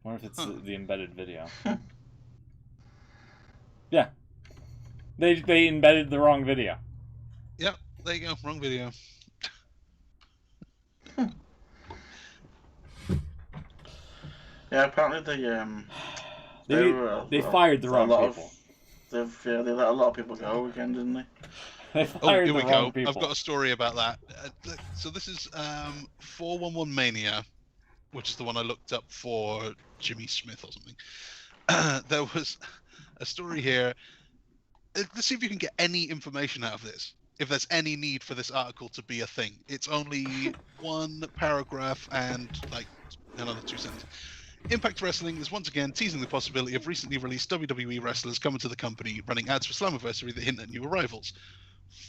I wonder if it's the embedded video. Yeah. They embedded the wrong video. Yep, there you go. Wrong video. Yeah, apparently they fired the wrong people. They let a lot of people go again, didn't they? They fired here we the wrong go. people. I've got a story about that. So this is 411 Mania, which is the one I looked up for Jimmy Smith or something. There was a story here. Let's see if you can get any information out of this. If there's any need for this article to be a thing. It's only one paragraph and like another 2 sentences. Impact Wrestling is once again teasing the possibility of recently released WWE wrestlers coming to the company, running ads for Slammiversary that hint at new arrivals.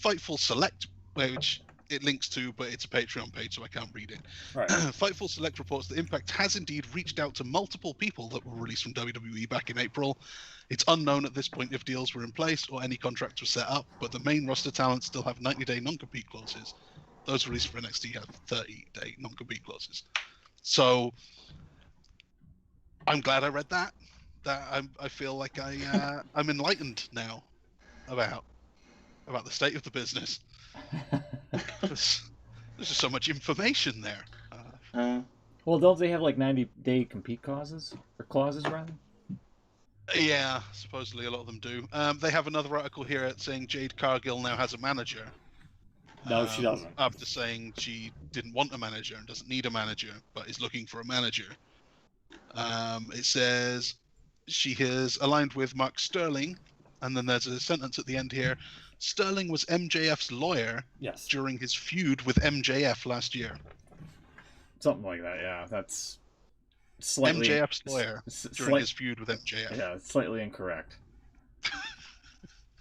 Fightful Select, which it links to, but it's a Patreon page, so I can't read it. Right. Fightful Select reports that Impact has indeed reached out to multiple people that were released from WWE back in April. It's unknown at this point if deals were in place or any contracts were set up, but the main roster talents still have 90-day non-compete clauses. Those released for NXT have 30-day non-compete clauses. So I'm glad I read that. I feel like I'm enlightened now about the state of the business. There's just so much information there. Well, don't they have like 90-day compete clauses rather? Yeah, supposedly a lot of them do. They have another article here saying Jade Cargill now has a manager. No, she doesn't. After saying she didn't want a manager and doesn't need a manager, but is looking for a manager. It says she is aligned with Mark Sterling, and then there's a sentence at the end here. Sterling was MJF's lawyer during his feud with MJF last year. Something like that, yeah. That's slightly... MJF's lawyer during his feud with MJF. Yeah, it's slightly incorrect.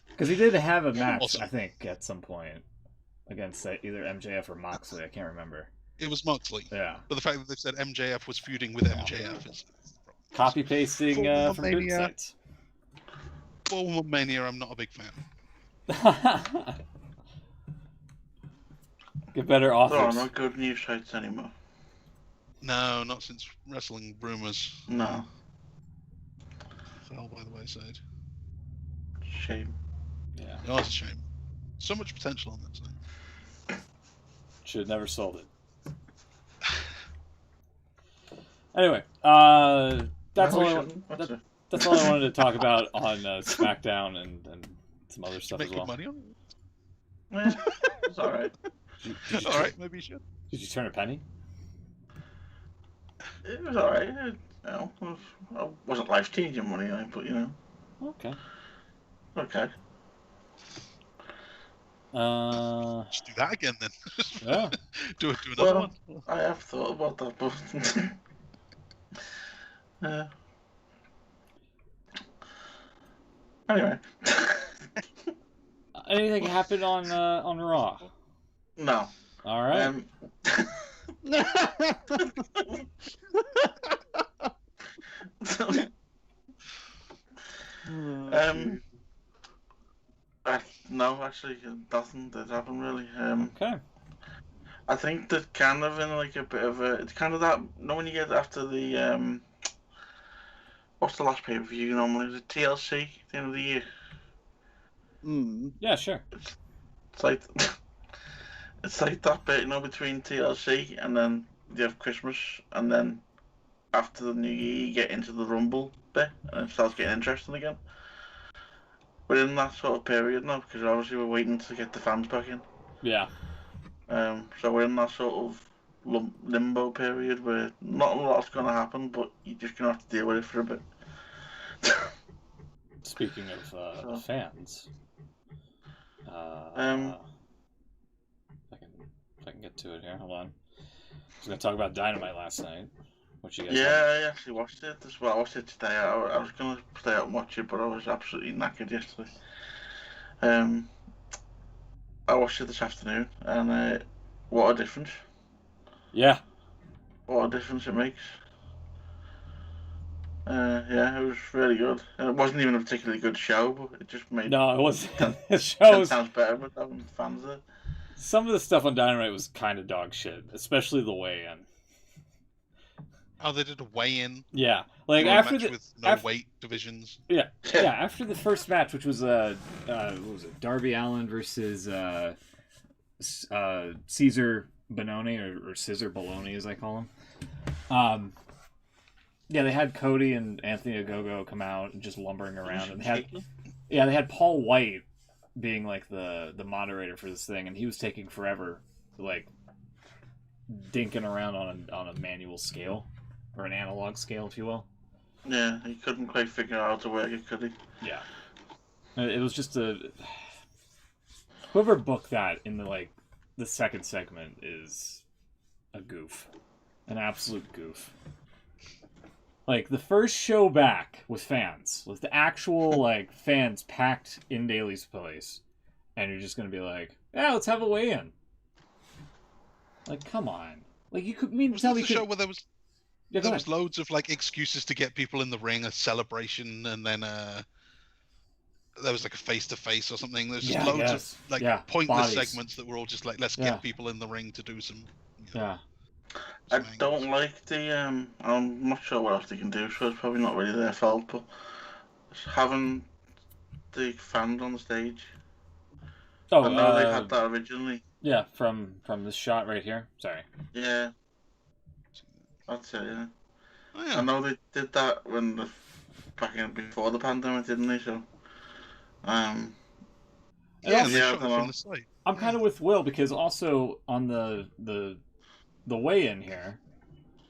Because he did have a match, Awesome. I think, at some point against either MJF or Moxley. I can't remember. It was Moxley. Yeah. But the fact that they've said MJF was feuding with MJF is... Copy-pasting from good sites. 411 Mania, I'm not a big fan. Get better authors. There are no good news sites anymore. No, not since Wrestling Rumors. No. Fell by the wayside. Shame. Yeah. Oh, it's a shame. So much potential on that side. Should have never sold it. Anyway, that's all I wanted to talk about on SmackDown and some other stuff as well. Make good money on Yeah, it's alright. it? Alright, maybe you should. Did you turn a penny? It was alright. I wasn't life-changing money, but Okay. Okay. Just do that again then. Yeah. do another one. I have thought about that, but yeah. Anyway. Anything happened on Raw? No. All right. No, actually, nothing did happen really. Okay. I think that kind of in like a bit of a, it's kind of that, when you get after the what's the last pay per view normally? Is it TLC at the end of the year? Yeah, sure. It's like it's like that bit, between TLC and then you have Christmas, and then after the New Year you get into the Rumble bit, and it starts getting interesting again. We're in that sort of period now because obviously we're waiting to get the fans back in. Yeah. So we're in that sort of limbo period where not a lot's going to happen, but you're just going to have to deal with it for a bit. Speaking of fans, if I can get to it here, hold on. I was going to talk about Dynamite last night. What you guys I actually watched it as well. I watched it today. I was going to stay out and watch it, but I was absolutely knackered yesterday. I watched it this afternoon, and what a difference. Yeah. What a difference it makes. It was really good. It wasn't even a particularly good show, but it just made it wasn't. 10 shows times better with having fans there. Some of the stuff on Dynamite was kind of dog shit, especially the weigh-in. Oh, they did a weigh-in. Yeah, like after the with no weight divisions. Yeah, after the first match, which was what was it? Darby Allin versus Caesar Bononi or Scissor Bologna, as I call him. Yeah, they had Cody and Anthony Ogogo come out and just lumbering around, and they had Paul White being like the moderator for this thing, and he was taking forever, like dinking around on a manual scale or an analog scale, if you will. Yeah, he couldn't quite figure out how to work it, could he? Yeah, it was just whoever booked that in the second segment is a goof, an absolute goof. Like, the first show back with fans, with the actual, fans packed in Daly's place, and you're just going to be like, yeah, let's have a weigh-in. Like, come on. Like, you could mean... Was this the show where there was loads of, excuses to get people in the ring, a celebration, and then, there was, a face-to-face or something. There's just loads of, pointless segments that were all just let's get people in the ring to do some... I don't like the I'm not sure what else they can do, so it's probably not really their fault, but having the fans on the stage. I know they had that originally. Yeah, from this shot right here. Sorry. Yeah. That's it, yeah. Oh, yeah. I know they did that before the pandemic, didn't they? So they shot it from the site. I'm kind of with Will, because also on the weigh-in here,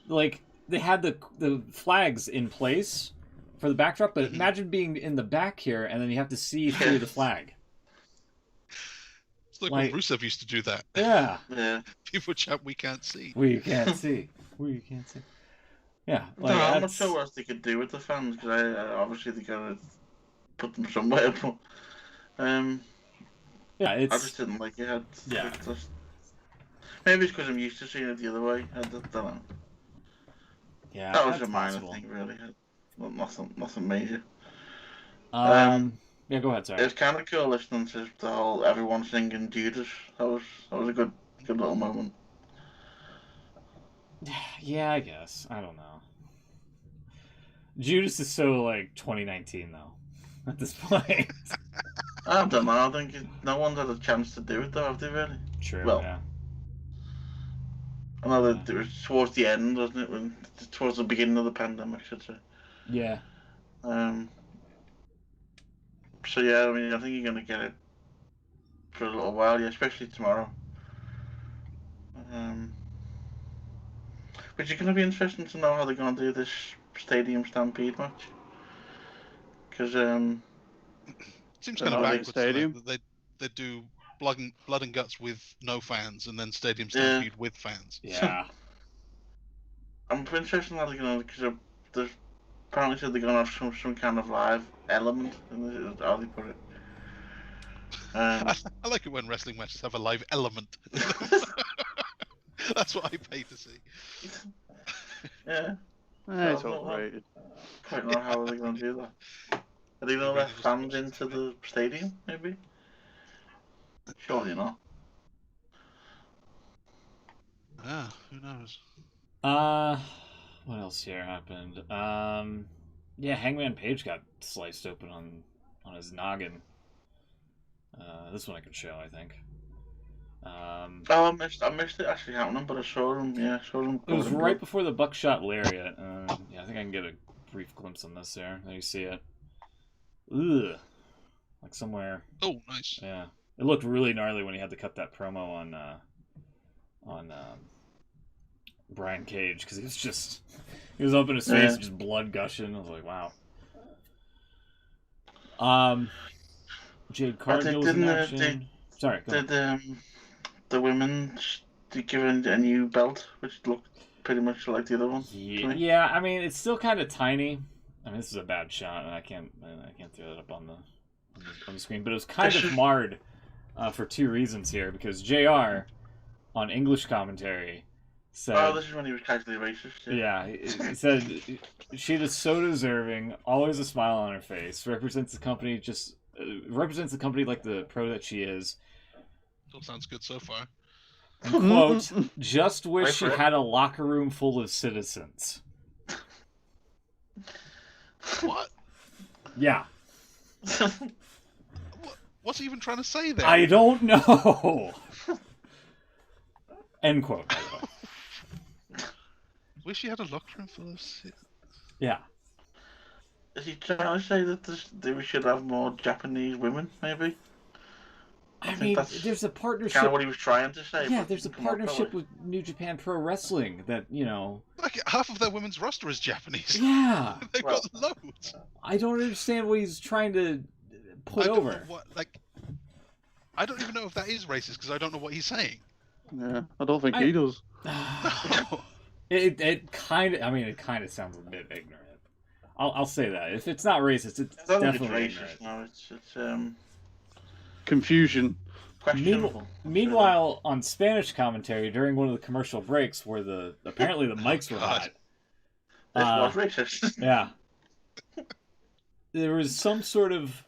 they had the flags in place for the backdrop, but imagine being in the back here and then you have to see through the flag. It's like when Rusev used to do that. Yeah. People shout, "We can't see." We can't see. We can't see. Yeah. I'm not sure what else they could do with the fans, because obviously they gotta put them somewhere. But I just didn't like it. Maybe it's because I'm used to seeing it the other way. I don't know. Yeah, that was a minor thing, really. Nothing major. Yeah, go ahead, sorry. It's kind of cool listening to the whole everyone singing Judas. That was a good little moment. Yeah, I guess. I don't know. Judas is so 2019 though. At this point. I don't know. I think no one's had a chance to do it though, have they? Really? True. Well, yeah. I know that it was towards the end, wasn't it? Towards the beginning of the pandemic, I should say. Yeah. So yeah, I mean, I think you're gonna get it for a little while, yeah, especially tomorrow. But it's gonna be interesting to know how they're gonna do this Stadium Stampede match, because seems kind of backwards. Stadium. They do Blood and Guts with no fans, and then Stadium Stampede with fans. Yeah. I'm interested in how they're going to, because there's apparently said they're going to have some kind of live element, in how they put it. I like it when wrestling matches have a live element. That's what I pay to see. Yeah. It's overrated. I don't know how they're going to do that. Are they going to let fans into the stadium, maybe? Surely not. Who knows? What else here happened? Yeah, Hangman Page got sliced open on his noggin. This one I can show, I think. I missed it actually happening, but I saw him. Yeah, I saw him. It was right before the buckshot lariat. Yeah, I think I can get a brief glimpse on this there. There you see it. Ugh. Like somewhere. Oh, nice. Yeah. It looked really gnarly when he had to cut that promo on Brian Cage, because he was up in his face, just blood gushing. I was like, wow. Jade Cargill was in action. Sorry, go Did the women give a new belt, which looked pretty much like the other one? Yeah, I mean, it's still kind of tiny. I mean, this is a bad shot, and I can't throw that up on the screen. But it was kind of marred for two reasons here, because JR on English commentary said, "Oh, this is when he was casually racist." Yeah, he said Sheeta's so deserving, always a smile on her face, represents the company like the pro that she is. Still sounds good so far. And quote, just wish she had a locker room full of citizens. What? Yeah. What's he even trying to say there? I don't know. End quote. By the way. Wish you had a locker room full of citizens. Yeah. Is he trying to say that we should have more Japanese women, maybe? I mean, there's a partnership. Kind of what he was trying to say. Yeah, there's a partnership with New Japan Pro Wrestling that, Like, half of their women's roster is Japanese. Yeah. They've got loads. I don't understand what he's trying to put over. I don't even know if that is racist, because I don't know what he's saying. Yeah, I don't think he does. It kind of sounds a bit ignorant. I'll say that. If it's not racist, it's definitely ignorant. No, it's confusion. Meanwhile, on Spanish commentary during one of the commercial breaks, where apparently the mics were hot. This was racist. Yeah. There was some sort of.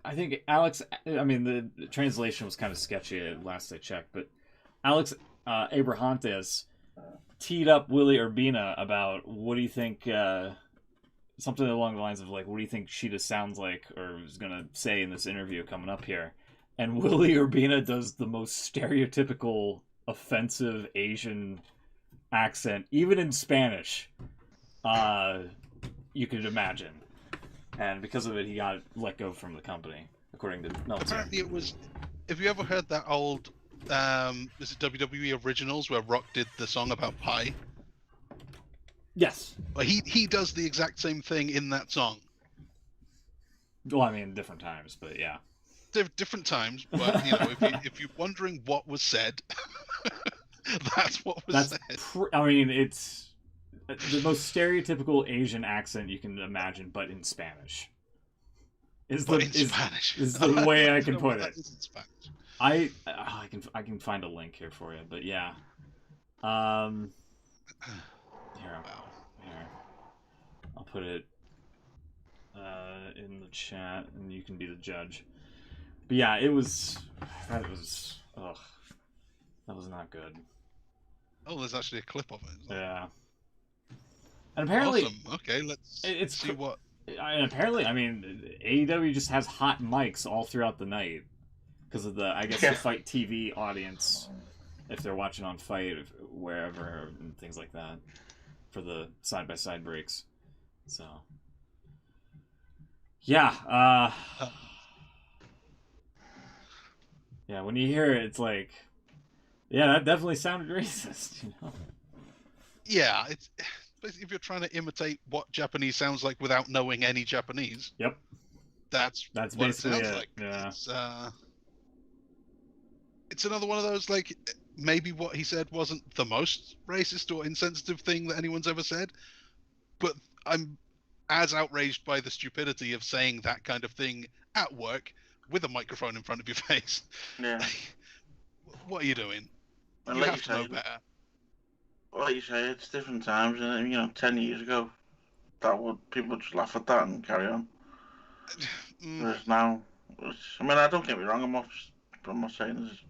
I think Alex. I mean, the translation was kind of sketchy at last I checked, but Alex Abrahantes teed up Willie Urbina about what do you think. Something along the lines of, like, what do you think Sheeta sounds like, or is going to say in this interview coming up here? And Willie Urbina does the most stereotypical, offensive Asian accent, even in Spanish, you could imagine. And because of it, he got let go from the company, according to Meltzer. Apparently it was... Have you ever heard that old... is it WWE Originals, where Rock did the song about pie? Yes. Well, he does the exact same thing in that song. Well, I mean, different times, but yeah. Different times, but if you're wondering what was said, that's what was said. I mean, it's the most stereotypical Asian accent you can imagine, but in Spanish. Spanish is the way I can put it. In Spanish. I can find a link here for you, but yeah. Here, I'll put it in the chat, and you can be the judge. But yeah, that was not good. Oh, there's actually a clip of it. Yeah. And apparently, awesome. Okay, let's see what. And apparently, I mean, AEW just has hot mics all throughout the night because of the Fight TV audience, if they're watching on Fight, wherever, and things like that, for the side-by-side breaks. So, yeah, yeah. When you hear it, it's like, yeah, that definitely sounded racist, Yeah, it's if you're trying to imitate what Japanese sounds like without knowing any Japanese. Yep. That's what basically it sounds it. like. Yeah. It's another one of those, like, maybe what he said wasn't the most racist or insensitive thing that anyone's ever said, but I'm as outraged by the stupidity of saying that kind of thing at work with a microphone in front of your face. Yeah. What are you doing? And You like have to know better. Like you say, it's different times, and 10 years ago, people would just laugh at that and carry on. Whereas now, I don't get me wrong, I'm not saying there's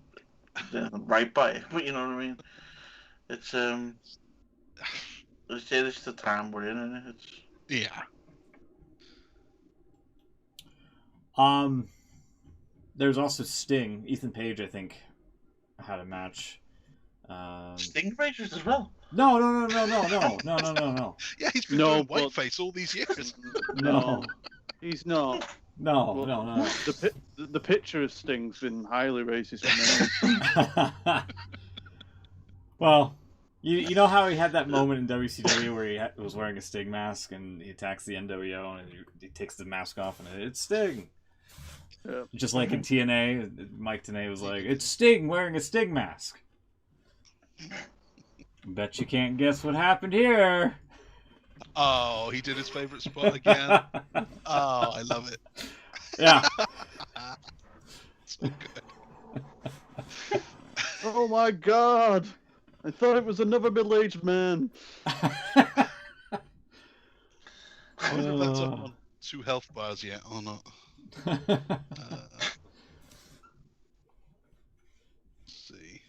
anything right by it, but you know what I mean. It's it's the time we're in, and it's yeah. There's also Sting. Ethan Page, I think, had a match. Sting racist as well. No. Yeah, he's been doing whiteface all these years. No, he's not. No. The picture of Sting's been highly racist for me. Well, you know how he had that moment in WCW where he was wearing a Sting mask and he attacks the NWO and he takes the mask off and it's Sting. Yeah. Just like in TNA, Mike Tenay was like, "It's Sting wearing a Sting mask." Bet you can't guess what happened here. Oh, he did his favorite spot again. Oh, I love it. Yeah. So good. Oh my god! I thought it was another middle-aged man. I wonder if that's up on 2 health bars yet or not. Let's see.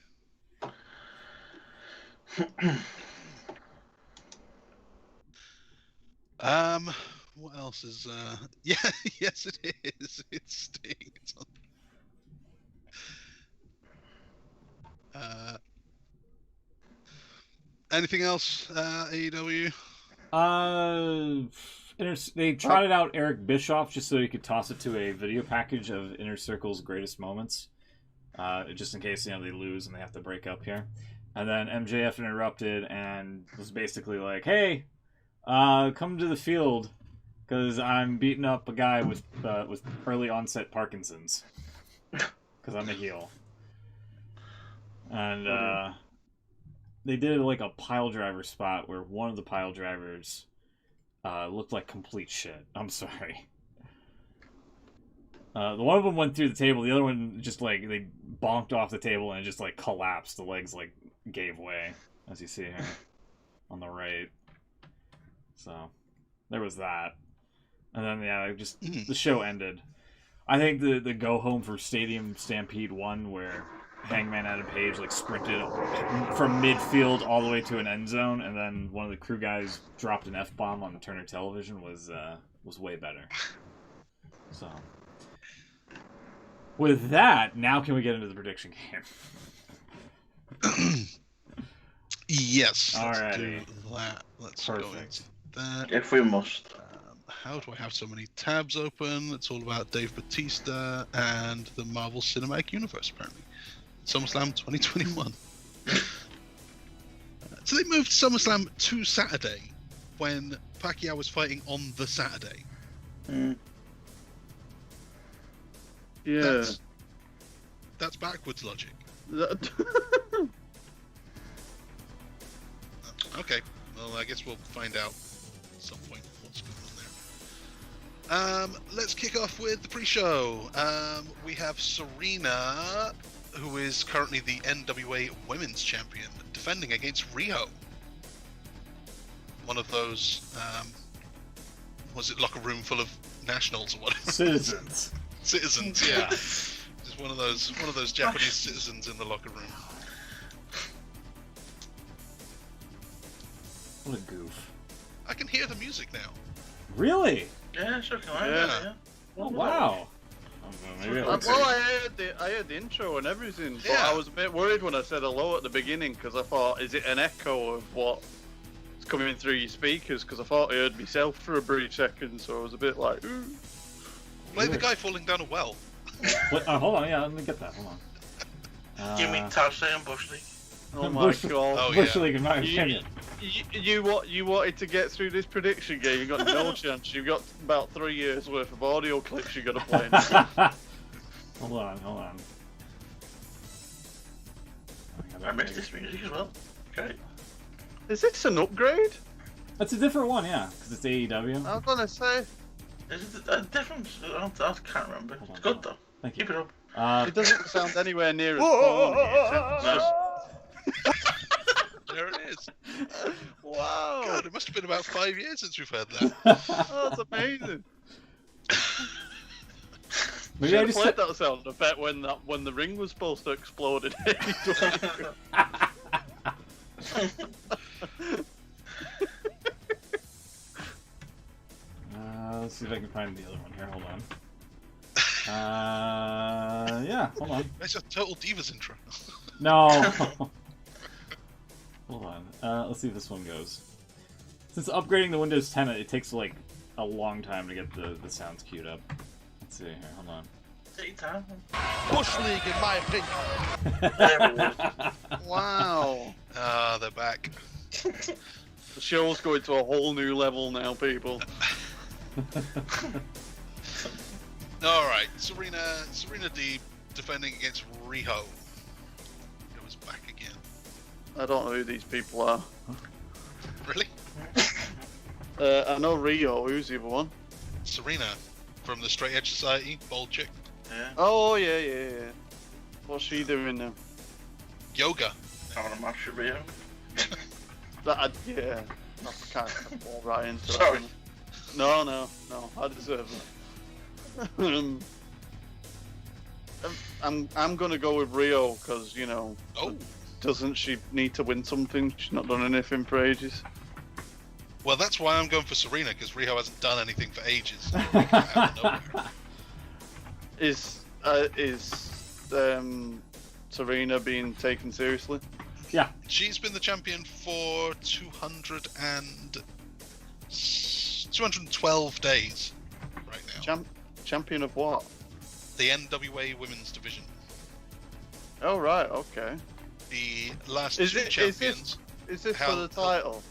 What else is yeah, yes it is. It's Sting. It's on... anything else, AEW? They trotted out Eric Bischoff just so he could toss it to a video package of Inner Circle's greatest moments, just in case they lose and they have to break up here. And then MJF interrupted and was basically like, "Hey, come to the field because I'm beating up a guy with early onset Parkinson's because I'm a heel." And they did like a pile driver spot where one of the pile drivers looked like complete shit. I'm sorry. The one of them went through the table. The other one just they bonked off the table and it just collapsed. The legs gave way, as you see here on the right. So there was that. And then just the show ended. I think the go home for Stadium Stampede 1 where Hangman Adam Page sprinted from midfield all the way to an end zone, and then one of the crew guys dropped an F-bomb on Turner Television was way better. So, with that, now can we get into the prediction game? Yes. Alrighty. Let's Perfect. go into that. If we must. How do I have so many tabs open? It's all about Dave Bautista and the Marvel Cinematic Universe, apparently. SummerSlam 2021. So they moved SummerSlam to Saturday when Pacquiao was fighting on the Saturday. Yeah. That's backwards logic. Okay, well, I guess we'll find out at some point what's going on there. Let's kick off with the pre-show. We have Serena, who is currently the NWA Women's Champion, defending against Riho. One of those, was it locker room full of nationals or whatever? Citizens. Citizens, yeah. Just one of those Japanese citizens in the locker room. What a goof. I can hear the music now. Really? Yeah, sure can I. Yeah. Oh, wow. Maybe Well, I heard the intro and everything, but Yeah. I was a bit worried when I said hello at the beginning because I thought, is it an echo of what's coming through your speakers? Because I thought I heard myself for a brief second, so I was a bit like, ooh. Play the guy falling down a well. What? Hold on, let me get that. Hold on. Give me Tasha and Bush League. Oh my god. Oh, Bush yeah. League, in my You- opinion. You wanted to get through this prediction game. You got no chance. You've got about 3 years worth of audio clips you got to play. Hold on. I missed this music as well. Okay. Is this an upgrade? That's a different one, yeah, because it's AEW. I was gonna say. Is it a difference? I can't remember. It's good though. Thank you. Keep it up. It doesn't sound anywhere near as phony. There it is. Wow. God, it must have been about 5 years since we've heard that. Oh, that's amazing. Maybe I just played that sound effect when the ring was supposed to explode in AEW. Let's see if I can find the other one here. Hold on. Yeah, hold on. That's a Total Divas intro. No. Hold on. Let's see if this one goes. Since upgrading the Windows 10, it takes like a long time to get the sounds queued up. Let's see here. Hold on. Take time. Bush League, in my opinion. There it is. Wow. Ah, they're back. The show's going to a whole new level now, people. All right, Serena Deeb defending against Riho. It was back again. I don't know who these people are. Really? I know Rio. Who's the other one? Serena from the Straight Edge Society, bold chick. Yeah. Oh, yeah. What's she doing now? Yoga. Having a match with Rio. Yeah. I can't fall right into Sorry. that. No. I deserve it. I'm gonna go with Rio because Oh, doesn't she need to win something? She's not done anything for ages. well, that's why I'm going for Serena, because Riho hasn't done anything for ages. Out of nowhere. Is Serena being taken seriously? Yeah. She's been the champion for 212 days right now. Champion of what? The NWA Women's Division. Oh right, okay. The last Is two it- champions. Is this for How- the title?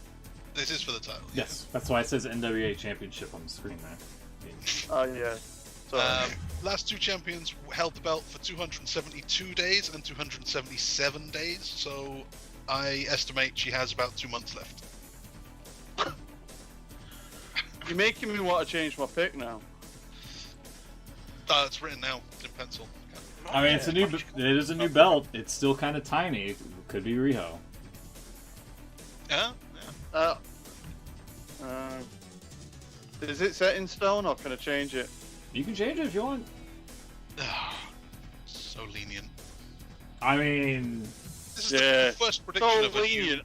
This is for the title. Yes, that's why it says NWA Championship on the screen there. Oh yeah. Sorry. Last two champions held the belt for 272 days and 277 days, so I estimate she has about 2 months left. You're making me want to change my pick now. It's written now in pencil. I mean, it is a new belt. It's still kind of tiny. It could be Riho. Yeah? Is it set in stone or can I change it? You can change it if you want. So lenient. I mean, This is Yeah. the first prediction So of a new lenient. year.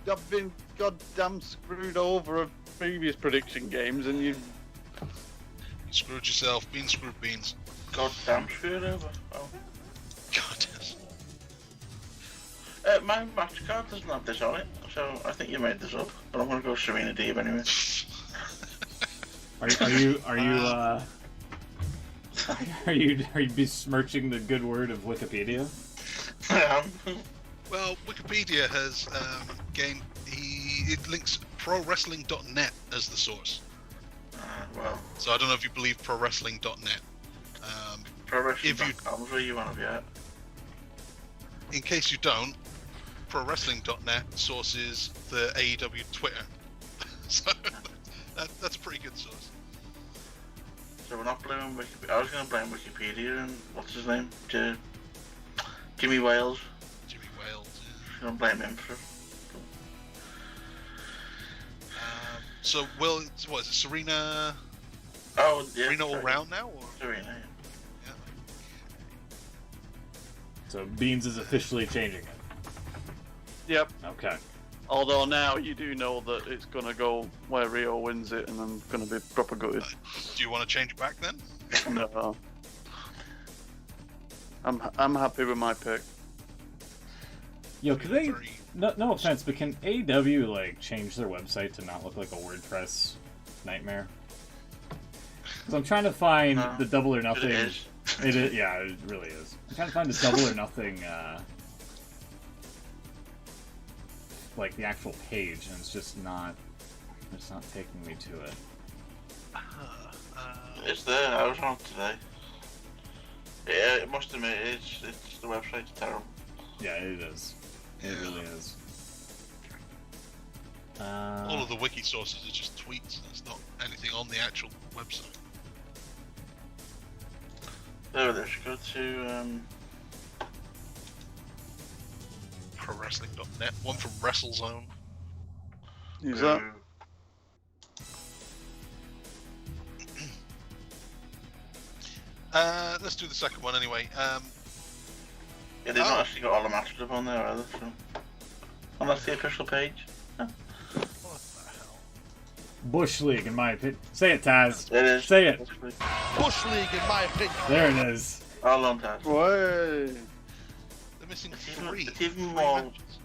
I've been goddamn screwed over of previous prediction games, and you. You screwed yourself. Beans screwed beans. Goddamn screwed over. Oh. God. My match card doesn't have this on it, so I think you made this up. But I'm gonna go Serena Deeb anyway. are you besmirching the good word of Wikipedia? I am. Well, Wikipedia has it links ProWrestling.net as the source. Well, So I don't know if you believe ProWrestling.net. If you- ProWrestling.com's where you want to be at. In case you don't, ProWrestling.net sources the AEW Twitter. So that's a pretty good source. So we're not blaming Wikipedia. I was going to blame Wikipedia and what's his name? Jimmy Wales. Jimmy Wales. I'm going to blame him for it. So, Will, what is it, Serena? Oh, yeah. Serena all sorry. round now, or? Serena, yeah. Yeah. So Beans is officially changing it. Yep. Okay. Although now you do know that it's gonna go where Rio wins it, and I'm gonna be proper gutted. Do you want to change back then? No. I'm happy with my pick. Yo, could they? Very- No offense, but can AEW like change their website to not look like a WordPress nightmare? Because I'm trying to find No. the Double or Nothing. It is. It is, yeah, it really is. I'm trying to find the Double or Nothing like the actual page, and it's just not taking me to it. It's there. I was on it today. Yeah, it must admit it's the website's terrible. Yeah, it is. It really is. All of the wiki sources are just tweets. There's not anything on the actual website. There it is. Go to ProWrestling.net. One from WrestleZone. Is that? Let's do the second one anyway. Yeah, they've not actually got all the matches up on there either, so... And that's the official page. What the hell? Bush League, in my opinion. Say it, Taz. It is. Say it. Bush League, in my opinion. There it is. How long time? Way. They're missing It's three. even, it's even three more matches.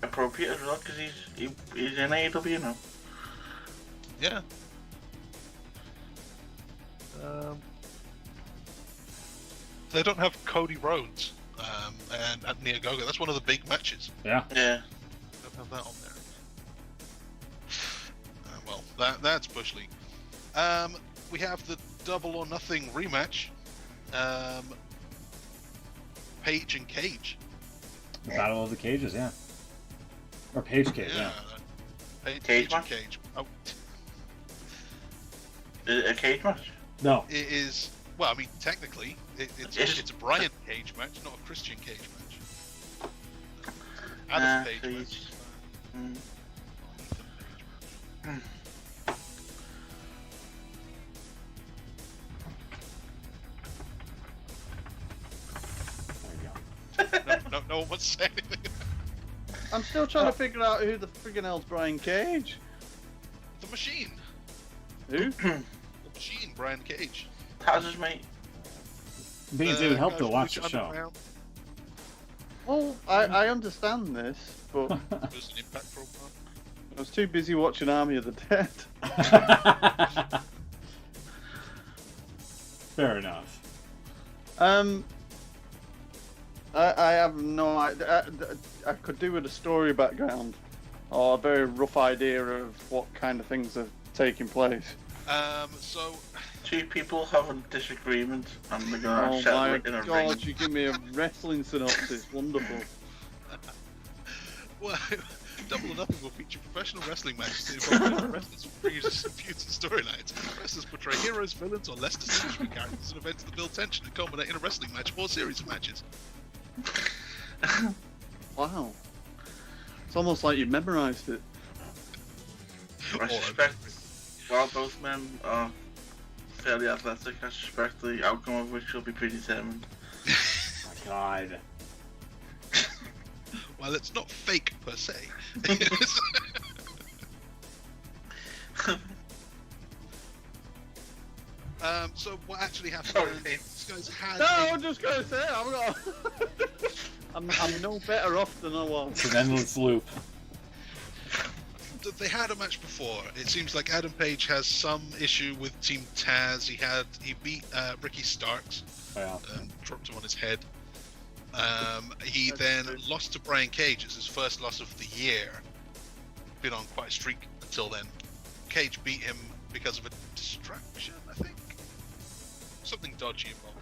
appropriate as well, because he's in AEW now. Yeah. They don't have Cody Rhodes and Anthony Ogogo. That's one of the big matches. Yeah. Yeah. Don't have that on there. Well, that's Bush League. We have the Double or Nothing rematch. Page and Cage. The Battle of the Cages, yeah. Or Page Cage, yeah. Cage and match? Cage. Oh, Is it a cage match? No. it is. Well, I mean, technically, it's a Brian Cage match, not a Christian Cage match. Adam Page so match. No one wants to say anything. I'm still trying to figure out who the friggin' hell's Brian Cage. The Machine. Who? The Machine, Brian Cage. Taz's mate. Beans, it would help guy to from watch Lucha the show. Underground. Well, I understand this, but There's an Impact program. I was too busy watching Army of the Dead. Fair enough. I have no idea. I could do with a story background or a very rough idea of what kind of things are taking place. So Two people have a disagreement and they're gonna Oh settle my it in a god, ring. you give me a wrestling synopsis. Wonderful. well, Double or Nothing will feature professional wrestling matches involving wrestlers with previous feuds and storylines. Wrestlers portray heroes, villains, or less distinguished characters in events that build tension and culminate in a wrestling match or series of matches. Wow. It's almost like you memorized it. I suspect, while both men are fairly athletic, I suspect the outcome of which will be predetermined. Oh my god. Well, it's not fake per se. So what actually happened? Sorry, These guys had. No, I'm just gonna say I'm no better off than I was. It's an endless loop. They had a match before. It seems like Adam Page has some issue with Team Taz. He beat Ricky Starks Yeah. and dropped him on his head. He then lost to Brian Cage. It's his first loss of the year. Been on quite a streak until then. Cage beat him because of a distraction, I think. Something dodgy involved.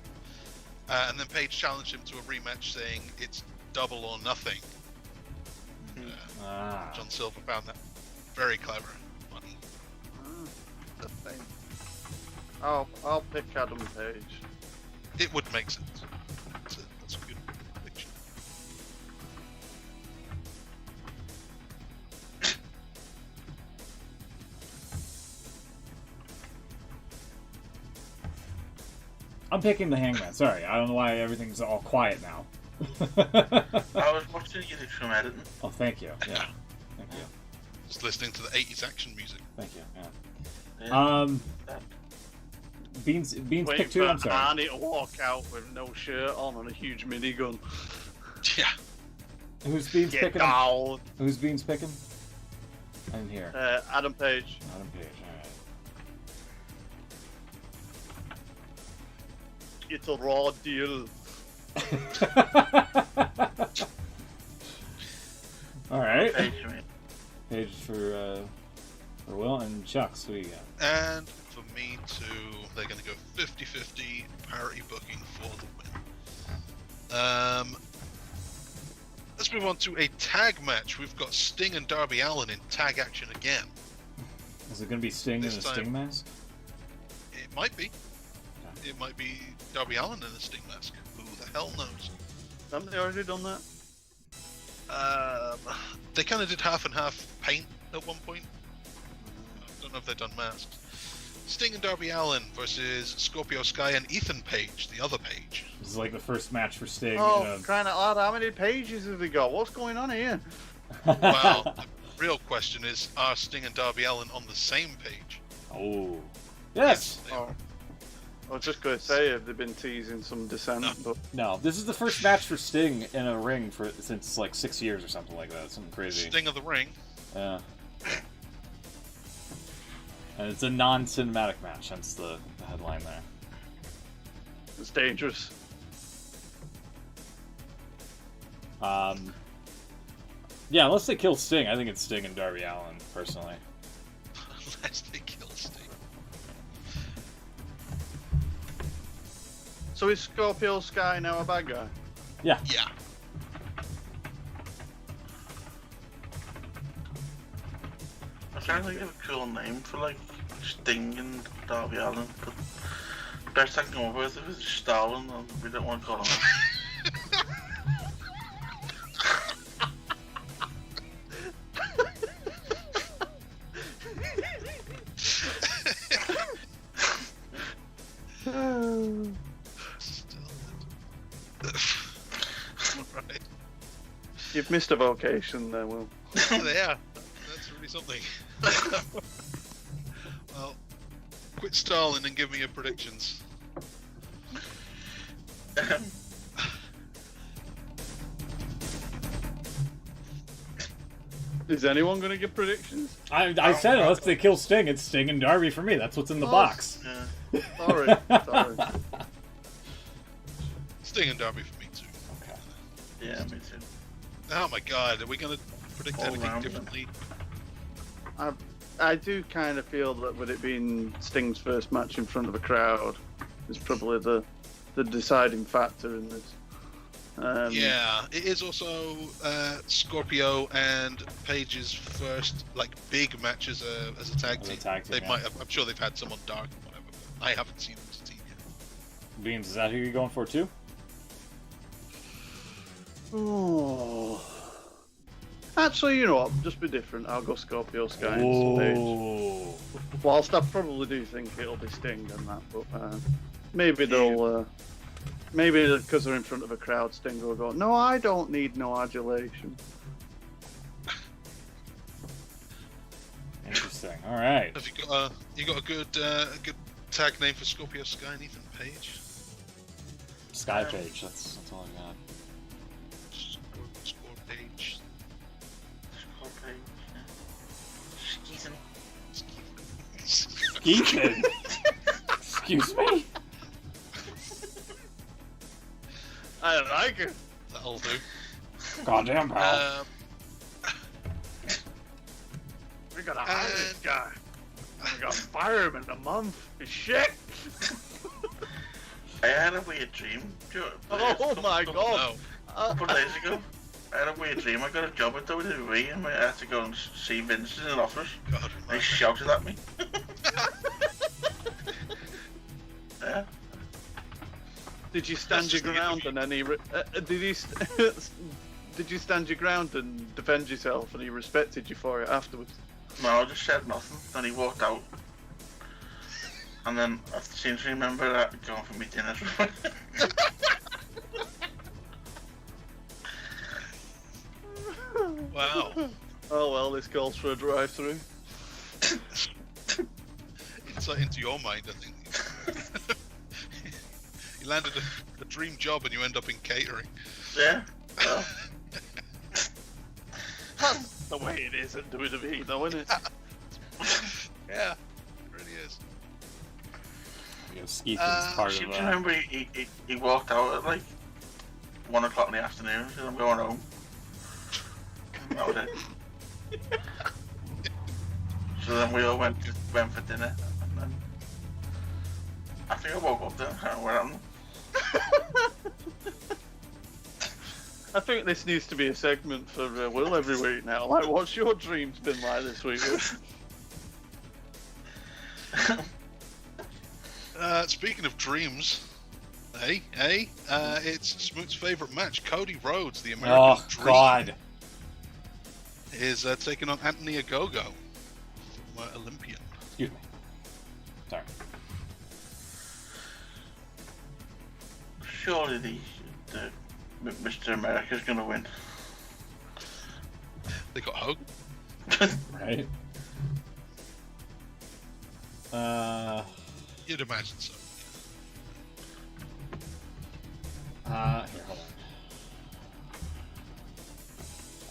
And then Page challenged him to a rematch saying it's double or nothing. John Silver found that very clever and funny. The thing. I'll pick Adam Page. It would make sense. That's a good prediction. I'm picking the Hangman. Sorry, I don't know why everything's all quiet now. I was watching you do some editing. Oh, thank you. Yeah. Thank you. Just listening to the 80s action music. Thank you. Yeah. Yeah. Beans Wait pick two. I'm for sorry. Arnie to walk out with no shirt on and a huge minigun. Yeah. Who's Beans Get picking? down. Who's Beans picking? I didn't hear. Adam Page. Adam Page. It's a raw deal. All right. Page for me. Page for Will and Chuck's. Who you got? And for me too, they're going to go 50-50 parity booking for the win. Let's move on to a tag match. We've got Sting and Darby Allin in tag action again. Is it going to be Sting in a Sting mask? It might be. Okay. It might be Darby Allin in a Sting mask. Who the hell knows? Haven't they already done that? They kind of did half and half paint at one point. I don't know if they've done masks. Sting and Darby Allin versus Scorpio Sky and Ethan Page, the other Page. This is like the first match for Sting. Oh, crying out loud, how many pages have they got? What's going on here? Well, the real question is, are Sting and Darby Allin on the same page? Oh. Yes! They are. I was just going to say, have they been teasing some dissent? No. But No, this is the first match for Sting in a ring since like 6 years or something like that. Something crazy. Sting of the Ring. Yeah. And it's a non-cinematic match, hence the headline there. it's dangerous. Yeah, unless they kill Sting, I think it's Sting and Darby Allin, personally. Unless they kill Sting. So is Scorpio Sky now a bad guy? Yeah. Yeah. I'm trying to think of a cool name for like Sting and Darby Allin, but best I can come up with is Stalin, and we don't want to call him that. Right. You've missed a vocation there, Will. Yeah, that's really something. Well, quit stalling and give me your predictions. Is anyone going to give predictions? I said unless they kill Sting, it's Sting and Darby for me. That's what's in the box. Yeah. Sorry, sorry. Sting and Darby for me too. Okay. Yeah, me too. Oh my god, are we going to predict All anything round, differently? I do kind of feel that with it being Sting's first match in front of a crowd is probably the deciding factor in this. Yeah, it is also Scorpio and Page's first like big match as a tag As a team. tag team, They yeah. might have, I'm sure they've had some on Dark or whatever. But I haven't seen them as a team yet. Beans, is that who you're going for too? Oh. Actually, you know what? Just be different. I'll go Scorpio Sky and Page. Oh. Whilst I probably do think it'll be Sting and that, but maybe they'll. Maybe because they're in front of a crowd, Sting will go, "No, I don't need no adulation." Interesting. All right. Have you got a good tag name for Scorpio Sky and Ethan Page? Sky Page. That's all I got. Score Page. Ethan. Excuse me. I like it. That'll do. Goddamn pal. We gotta hire this guy. We gotta fire him in a month. Shit. I had a weird dream. Oh my A god. couple of days ago, I had a weird dream. I got a job at WWE and I had to go and see Vince in an office. God, They shouted at me. Yeah. Did you stand That's your just the ground and then he? Did you stand your ground and defend yourself and he respected you for it afterwards? No, I just said nothing. Then he walked out. And then I seem to remember that going for me dinner. wow. Oh well, this calls for a drive-through. Insight into your mind, I think. You landed a dream job and you end up in catering. Yeah. Well, That's the way it is at WWE, though, isn't it? Yeah, it really is. You know, Skeethan's part seem of to remember he walked out at like 1 o'clock in the afternoon and said, I'm going home. That was it. So then we all went for dinner, and then I think I woke up then. I can't remember where I'm. I think this needs to be a segment for Will every week now. Like, what's your dreams been like this week? Speaking of dreams, it's Smoot's favorite match. Cody Rhodes, the American Dream, God, is taking on Anthony Ogogo, Olympian. Excuse me. Sorry. Surely Mr. America's gonna win. They got Hogan. Right. You'd imagine so. Here, hold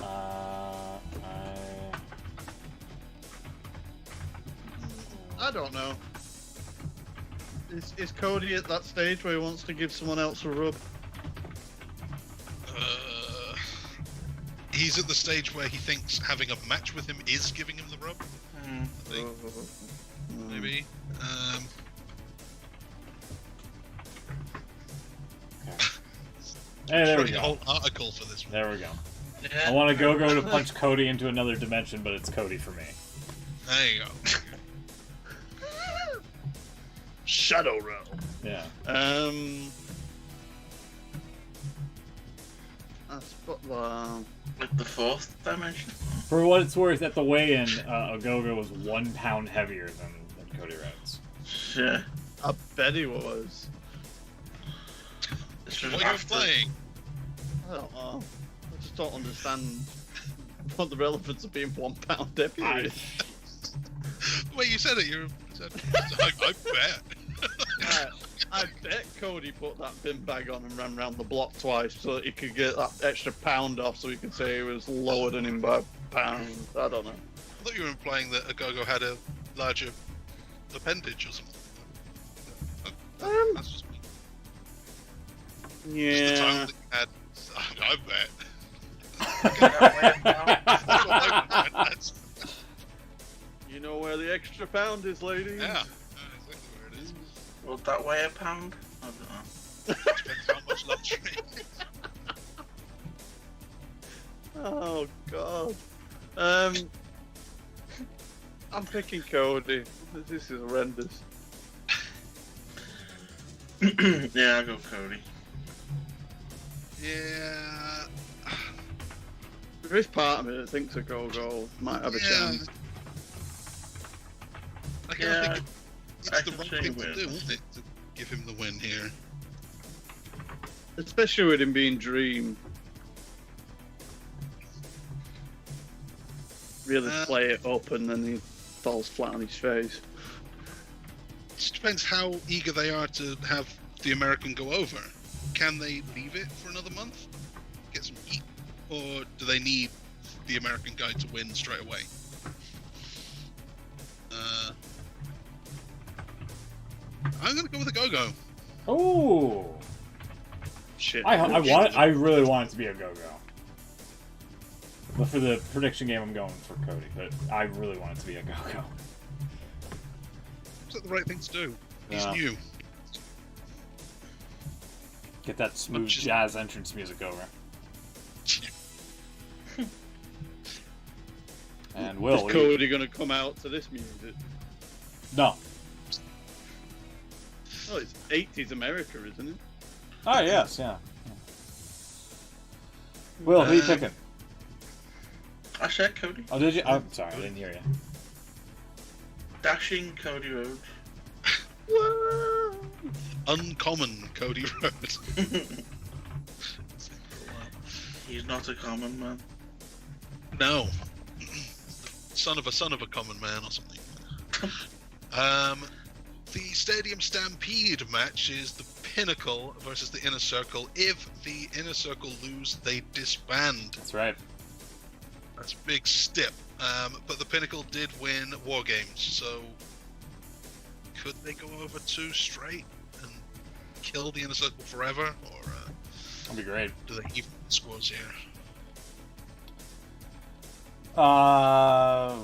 on. I don't know. Is Cody at that stage where he wants to give someone else a rub? He's at the stage where he thinks having a match with him is giving him the rub. I think. Maybe. Hey, there we Writing a go. whole article for this one. There we go. Yeah. I want to go to punch Cody into another dimension, but it's Cody for me. There you go. Shadow Realm. Yeah. That's what the. With the fourth dimension. For what it's worth, at the weigh-in, Ogogo was 1 pound heavier than Cody Rhodes. Yeah. I bet he was. This was What are you after. playing? I don't know. I just don't understand what the relevance of being 1 pound heavier is. The way you said it, you said, I bet. I bet Cody put that bin bag on and ran round the block twice so that he could get that extra pound off so he could say he was lower than him by a pound. I don't know. I thought you were implying that Ogogo had a larger appendage or something. That's just me. Just the Yeah. time that you had. I bet. That's, You know where the extra pound is, ladies? yeah, exactly where it is. Will that weigh a pound? I don't know. Depends how much luxury. Oh god. I'm picking Cody. This is horrendous. Yeah, I'll go Cody. Yeah. There is part of me that thinks a go might have a chance. I Yeah, think it's I the can right see thing where to do, isn't it? To give him the win here. Especially with him being Dream. Really play it up and then he falls flat on his face. It just depends how eager they are to have the American go over. Can they leave it for another month? Get some heat? Or do they need the American guy to win straight away? I'm gonna go with a go-go. Oh, Shit. I really want it to be a go-go. But for the prediction game, I'm going for Cody. But I really want it to be a go-go. Is that the right thing to do? He's Yeah. new. Get that smooth Just- jazz entrance music over. And Will, Is what do you- Cody gonna come out to this music? no. Oh, it's 80s America, isn't it? Oh yes, yeah. Will, who are you picking? I said Cody. Oh, did you? I'm sorry, I didn't hear you. Dashing Cody Rhodes. Whoa! Uncommon Cody Rhodes. He's not a common man. No. Son of a common man or something. The Stadium Stampede match is the Pinnacle versus the Inner Circle. If the Inner Circle lose, they disband. That's right. That's a big step. But the Pinnacle did win War Games, so could they go over 2 straight and kill the Inner Circle forever? Or That'd be great. do they even scores here? I'm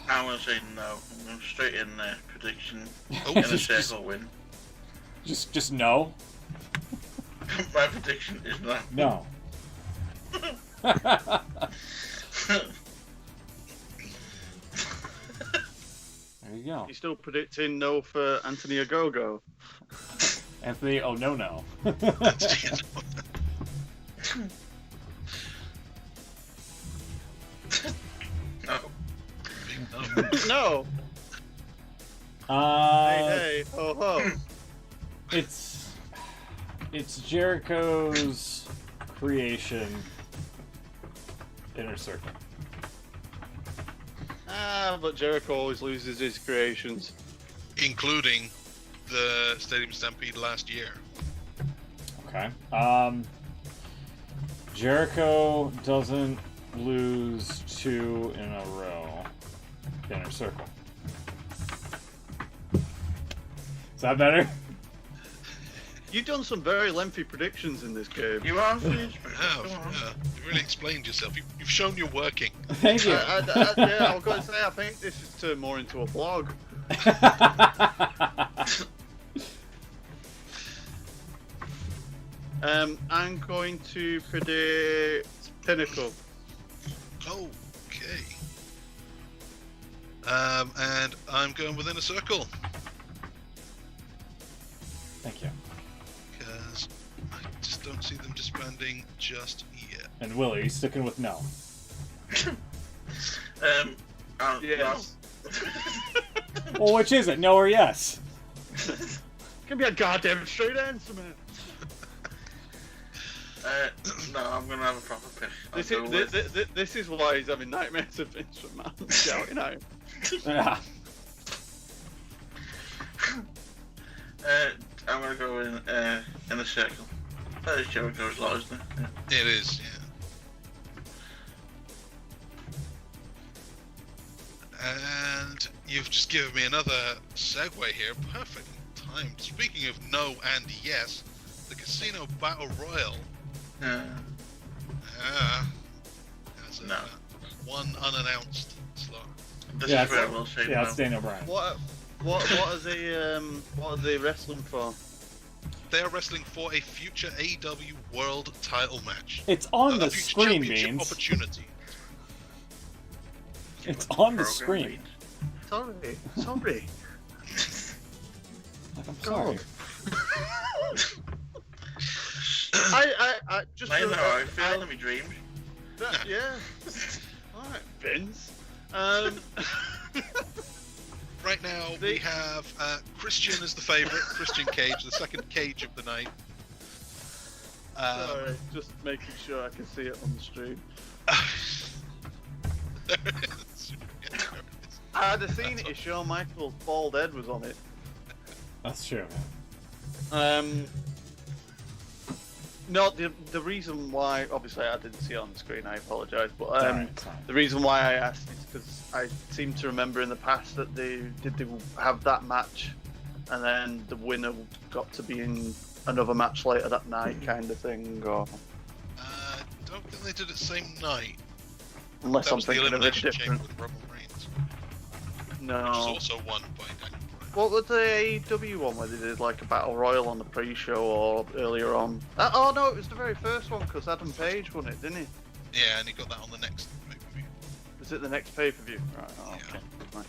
going to say no. I'm going straight in there. Prediction. In a circle win. Just no? My prediction is no. No. There you go. You're still predicting no for Anthony Ogogo? Anthony, oh no. No. No. Hey, ho, ho. It's Jericho's creation, Inner Circle. But Jericho always loses his creations. Including the Stadium Stampede last year. Okay. Jericho doesn't lose 2 in a row. Inner Circle. Is that better? You've done some very lengthy predictions in this game. You are finished. Yeah, you really explained yourself. You've shown you're working. Thank you. I was going to say, I think this has turned more into a blog. I'm going to predict Pinnacle. Okay. And I'm going within a circle. Thank you. Because I just don't see them disbanding just yet. And Will, are you sticking with no? Yes. Well, which is it? No or yes? Give me a goddamn straight answer, man. No, I'm gonna have a proper pick. This is why he's having nightmares of Vince McMahon shouting at him. Yeah. I'm gonna go in a circle. That is Jericho's law, isn't it? Yeah. It is, yeah. And you've just given me another segue here. Perfect timed. Speaking of no and yes, the Casino Battle Royal has No. one unannounced slot. This Yeah, is where I will say Yeah, no. it's Daniel Bryan. What are they wrestling for? They are wrestling for a future AEW World Title match. It's on A the future screen, championship Beans. opportunity. It's on the Program screen. lead. Sorry. I'm sorry. I just. I know how I feel in my dreams. Yeah. Alright, Vince. Right now, we have Christian as the favourite, Christian Cage, the second Cage of the night. Sorry, just making sure I can see it on the stream. There it is. Yeah, there it is. I had seen it if Shawn Michaels' bald head was on it. That's true. No, the reason why, obviously I didn't see it on the screen, I apologise, but Alright, it's fine. the reason why I asked is because I seem to remember in the past that they have that match, and then the winner got to be in another match later that night, kind of thing, or Don't think they did it same night. unless That I'm was the thinking of it Elimination Chamber different. with Roman Reigns, which was No. also won by Daniel Bryan. What was the AEW one where they did like a battle royal on the pre-show or earlier on? Oh no, it was the very first one because Adam Page won it, didn't he? Yeah, and he got that on the next pay-per-view. Was it the next pay-per-view? Right. Oh, Yeah. okay. Right.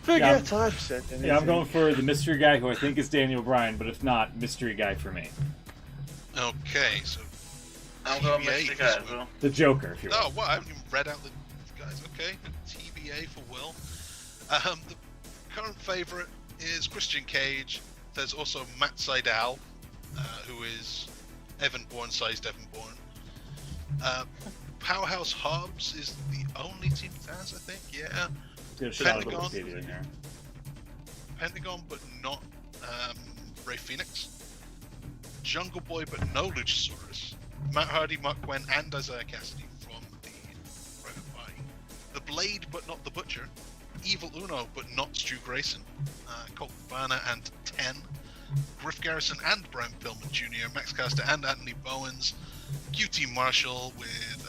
Forget I've said anything. Yeah, I'm going for the mystery guy who I think is Daniel Bryan, but if not, mystery guy for me. Okay, so I'm going TBA Mr. for Guy as Will. well. The Joker, if you will. Oh, what? I haven't even read out the guys. Okay, TBA for Will. The current favourite is Christian Cage. There's also Matt Sydal, who is Evan Bourne-sized Evan Bourne. Powerhouse Hobbs is the only team that has, I think. Yeah, Get a shot of Pentagon. Wikipedia in here. Pentagon, but not Ray Phoenix. Jungle Boy, but no Luchasaurus. Matt Hardy, Mark Quinn, and Isaiah Cassidy from the Private Party. The Blade, but not the Butcher. Evil Uno, but not Stu Grayson. Colt Cabana and 10. Griff Garrison and Brian Pillman Jr. Max Caster and Anthony Bowens. QT Marshall with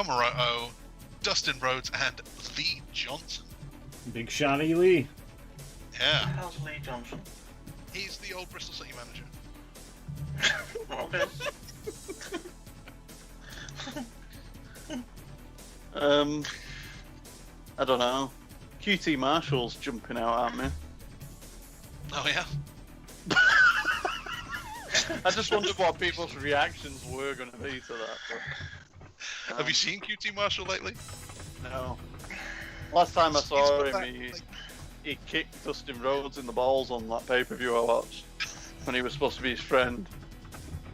Comoroto, Dustin Rhodes, and Lee Johnson. Big Shotty Lee. Yeah. How's Lee Johnson? He's the old Bristol City manager. Okay. I don't know. QT Marshall's jumping out at me. Oh yeah. I just wondered what people's reactions were going to be to that. But, Have you seen QT Marshall lately? No. Last time I saw He's got him, that, he kicked Dustin Rhodes in the balls on that pay-per-view I watched when he was supposed to be his friend.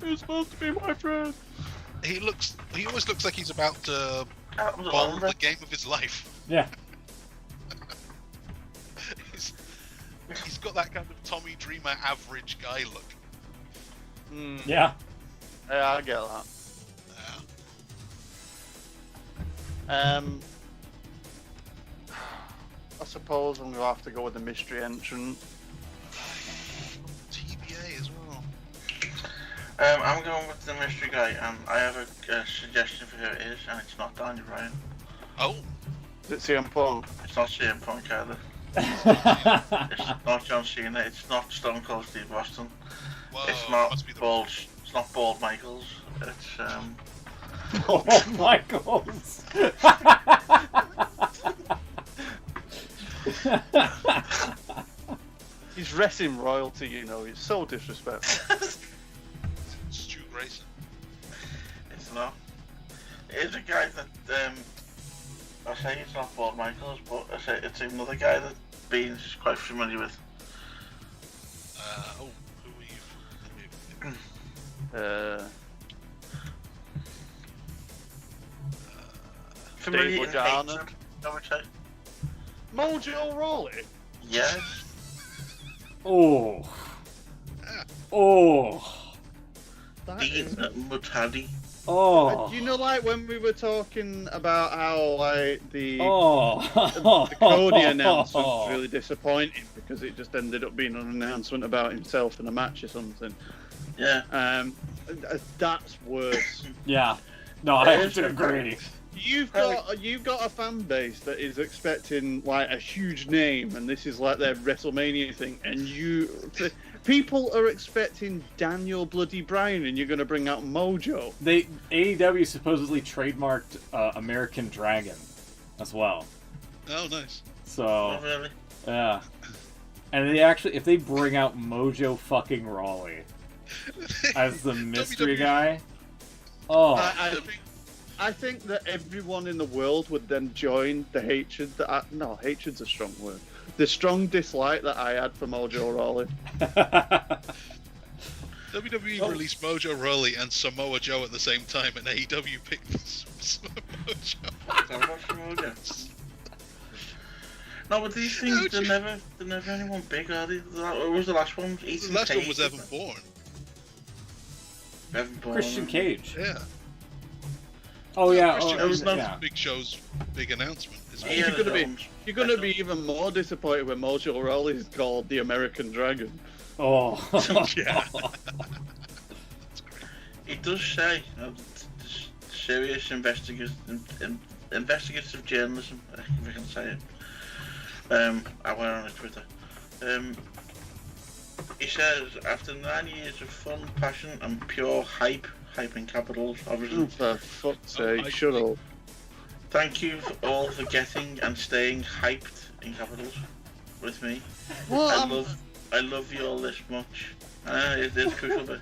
He was supposed to be my friend. He always looks like he's about to That was a bowl long the game of his life. Yeah. He's got that kind of Tommy Dreamer average guy look. Yeah. Yeah, I get that. I suppose I'm going to have to go with the mystery entrant. TBA as well. I'm going with the mystery guy, and I have a suggestion for who it is, and it's not Daniel Bryan. Oh. Is it CM Punk? It's not CM Punk either. It's not John Cena. It's not Stone Cold Steve Austin. Whoa, It's not must be the Bald. It's not Bald Michaels. It's Oh, Michaels. He's wrestling royalty, you know. He's so disrespectful. Stu Grayson. It's not. It's a guy that I say it's not Bald Michaels, but I say it's another guy that Beans is quite familiar with. Who are you? Familiar Dave in Lajana. hatred, I would say. Mojo Rawley? Yes. Oh. Oh. That Dean is... Mutadi. Oh. You know, like when we were talking about how like the Oh. Cody announcement was really disappointing because it just ended up being an announcement about himself in a match or something. Yeah. That's worse. Yeah. No, I have to agree. You've got a fan base that is expecting like a huge name, and this is like their WrestleMania thing, and people are expecting Daniel Bloody Bryan, and you're going to bring out Mojo. AEW supposedly trademarked American Dragon as well. Oh, nice. So Oh, really? yeah, and they actually, if they bring out Mojo fucking Rawley as the mystery guy, oh. I think that everyone in the world would then join the hatred that no, hatred's a strong word. The strong dislike that I had for Mojo Rawley. WWE released Mojo Rawley and Samoa Joe at the same time, and AEW picked Samoa Joe. No, but these things, they're never anyone big, are they? What was the last one? The last one was Evan Bourne. Evan Bourne. Christian Cage. Yeah. Oh yeah. Christian it was not yeah. Big Show's big announcement. Yeah, You're gonna be even more disappointed when Mojo Rawley is called the American Dragon. Oh. Yeah. It does say serious investigative journalism, if I can say it. I went on Twitter. He says, after 9 years of fun, passion, and pure hype in capitals, obviously. For fuck's sake, shut up. Thank you all for getting and staying hyped in capitals with me. I love you all this much. It is a crucial bit.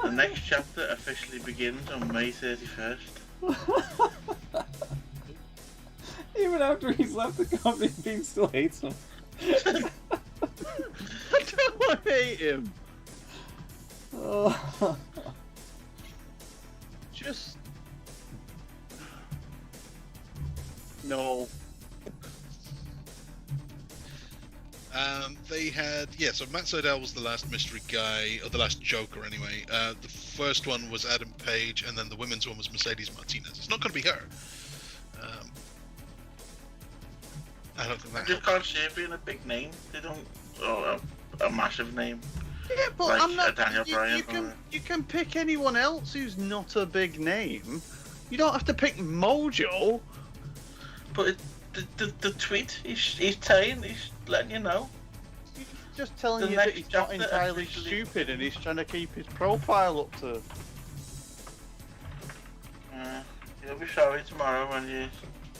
The next chapter officially begins on May 31st. Even after he's left the company, Bean still hates him. I don't hate him. Oh. Just no. They had so Matt Sydal was the last mystery guy, or the last Joker anyway. The first one was Adam Page, and then the women's one was Mercedes Martinez. It's not going to be her. I don't think that. I just can't see it being a big name. They don't, or a massive name. Yeah, but Like I'm not. Daniel Bryan. You can pick anyone else who's not a big name. You don't have to pick Mojo. But the tweet, he's telling, he's letting you know. He's just telling The you that next he's not chapter entirely officially- stupid and he's trying to keep his profile up to. You'll be sorry tomorrow when you.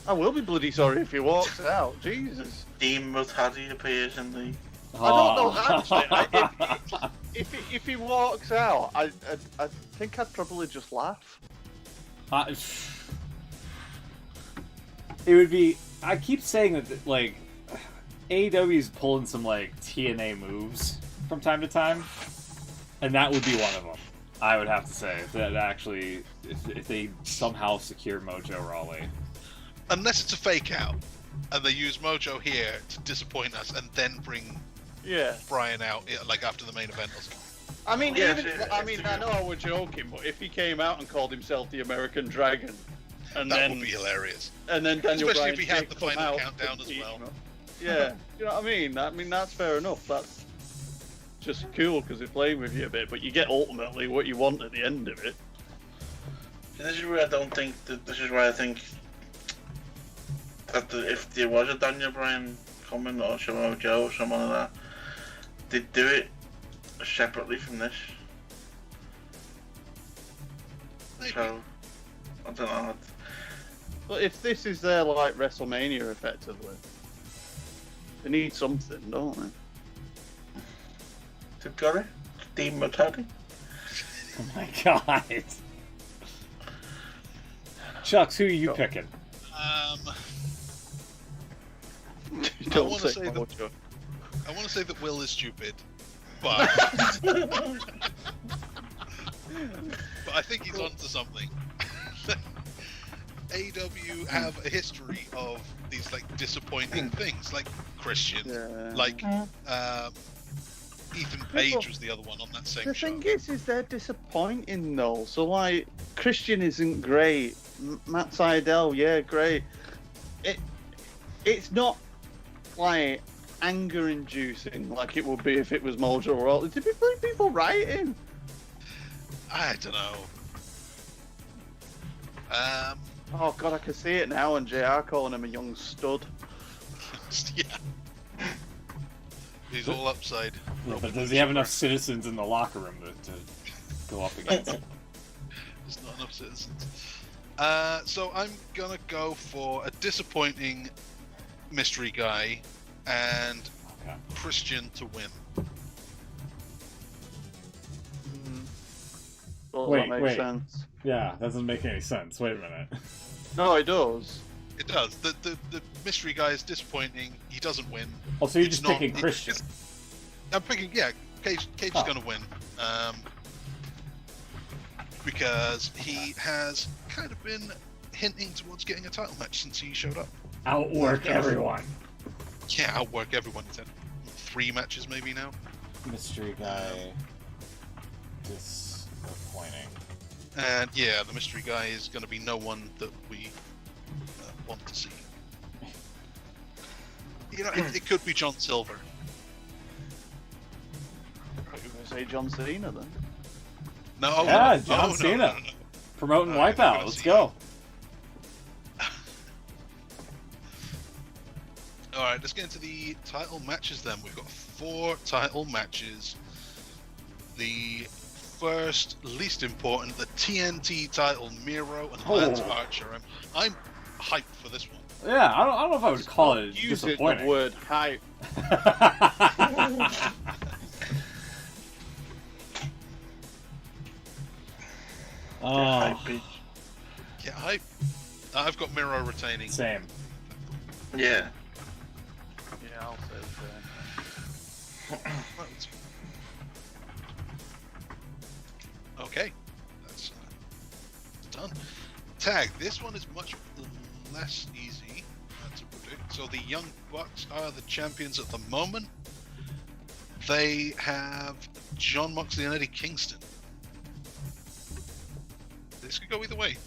I will be bloody sorry if he walks out. Jesus. Dean Mutadi appears in the. I don't know, actually. If he walks out, I think I'd probably just laugh. It would be. I keep saying that, like, AEW is pulling some, like, TNA moves from time to time, and that would be one of them. I would have to say that actually, if they somehow secure Mojo Rawley. Unless it's a fake out, and they use Mojo here to disappoint us, and then bring Brian out like after the main event or something. I mean, Yeah, I know I was joking, but if he came out and called himself the American Dragon, and That would be hilarious. And then Daniel Especially Bryan if he had did the come final out countdown and as beat well. him up. Yeah, you know what I mean? I mean, that's fair enough. That's just cool because they're playing with you a bit, but you get ultimately what you want at the end of it. This is where I don't think that. This is where I think that if there was a Daniel Bryan coming or Samoa Joe or someone like that, they'd do it separately from this. Maybe. So I don't know. But if this is their like WrestleMania effectively, they need something, don't they? They've got it. Dean Mutadi. Oh my god. Chucks, who are you picking? Don't wanna say say that- Mojo. I want to say that Will is stupid, but but I think he's onto something. AEW have a history of these like disappointing things, like Christian, Yeah. like Ethan Page was the other one on that same The show. thing is they're disappointing though. So like, Christian isn't great. Matt Sydal, yeah, great. It's not like anger-inducing like it would be if it was Mojo Rawley. Did people writing? I don't know. Oh god, I can see it now. And JR calling him a young stud. Yeah. He's all upside. Yeah, but does he have enough citizens in the locker room to go up against him? There's not enough citizens. So I'm gonna go for a disappointing mystery guy and Christian to win. Does Wait, that make sense? Yeah, that doesn't make any sense. Wait a minute. No, it does. It does. The mystery guy is disappointing. He doesn't win. Oh, so you're It's just not- picking Christian? I'm picking, yeah, Cage is Oh. going to win. Because he has kind of been hinting towards getting a title match since he showed up. Outwork everyone. Yeah, outwork everyone. He's had 3 matches maybe now. Mystery guy. Disappointing. And yeah, the mystery guy is going to be no one that we want to see. You know, it could be John Silver. I was going to say John Cena then. No, Yeah, no, John no, Cena. no. Promoting I'm not Wipeout. gonna Let's see go. Alright, let's get into the title matches then. We've got 4 title matches. The first, least important, the TNT title, Miro and Lance Archer. I'm hyped for this one. Yeah, I don't know if I would call it Use disappointing. the word hype. Oh, Yeah, I've got Miro retaining. same. Yeah. Yeah, I'll say the same. Okay, that's done. Tag. This one is much less easy to predict. So the Young Bucks are the champions at the moment. They have John Moxley and Eddie Kingston. This could go either way.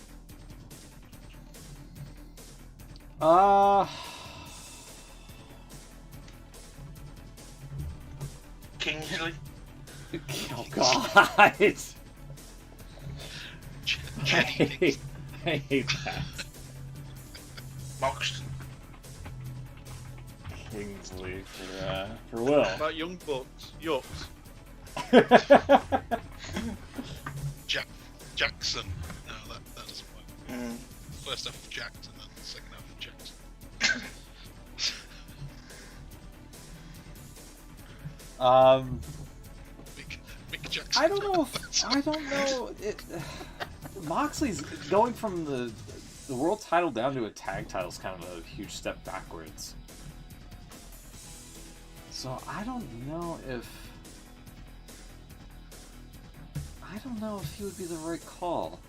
Kingsley. Oh god. Jenny Kingston. I hate that. Moxton. Kingsley for Will. About Young Bucks, Yucks. Jackson. No, that doesn't work. Mm. First half of Jackson, then the second half of Jackson. Mick Jackson. I don't know. Moxley's going from the world title down to a tag title is kind of a huge step backwards. So I don't know if he would be the right call.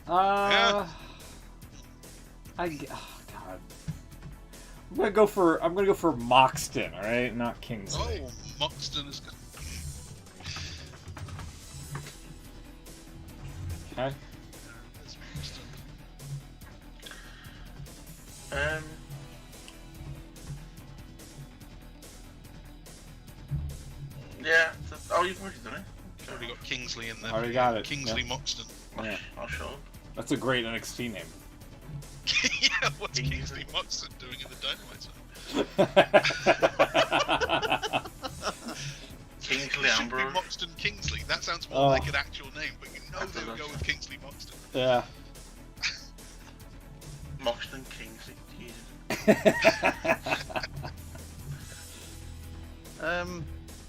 Yeah. Oh God. I'm gonna go for Moxton, all right, not Kingsley. Oh, Moxton is good. Okay. It's Moxton. Yeah. You've already done it. We've already got Kingsley in there. Already got it. Kingsley Yeah. Moxton. Yeah. I'll show up. That's a great NXT name. Yeah, what's Kingsley. Kingsley Moxton doing in the Dynamite Zone? Kingsley It should be Ambrose. Moxton Kingsley. That sounds more like an actual name, but you know they would go with Kingsley Moxton. Yeah. Moxton Kingsley. Jesus.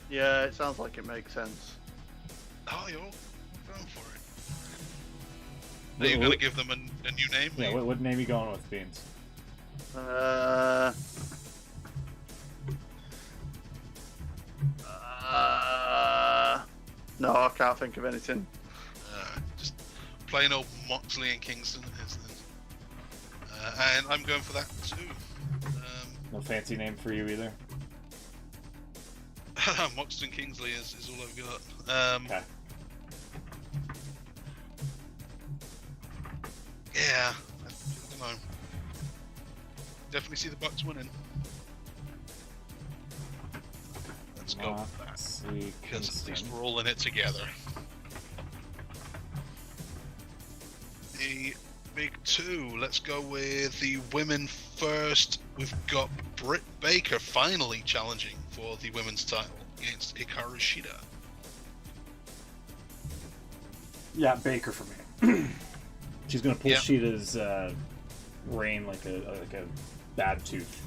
Yeah, it sounds like it makes sense. Oh, you're going for it. Are you going to give them a new name? Yeah, what name are you going with, Beans? No, I can't think of anything. Just plain old Moxley and Kingston. And I'm going for that too. No fancy name for you either? Moxton Kingsley is all I've got. Okay. Yeah, I don't know. Definitely see the Bucks winning. Let's go with that. Because at least we're all in it together. The big two. Let's go with the women first. We've got Britt Baker finally challenging for the women's title against Hikaru Shida. Yeah, Baker for me. She's gonna pull Yeah. Shida's reign like a bad tooth.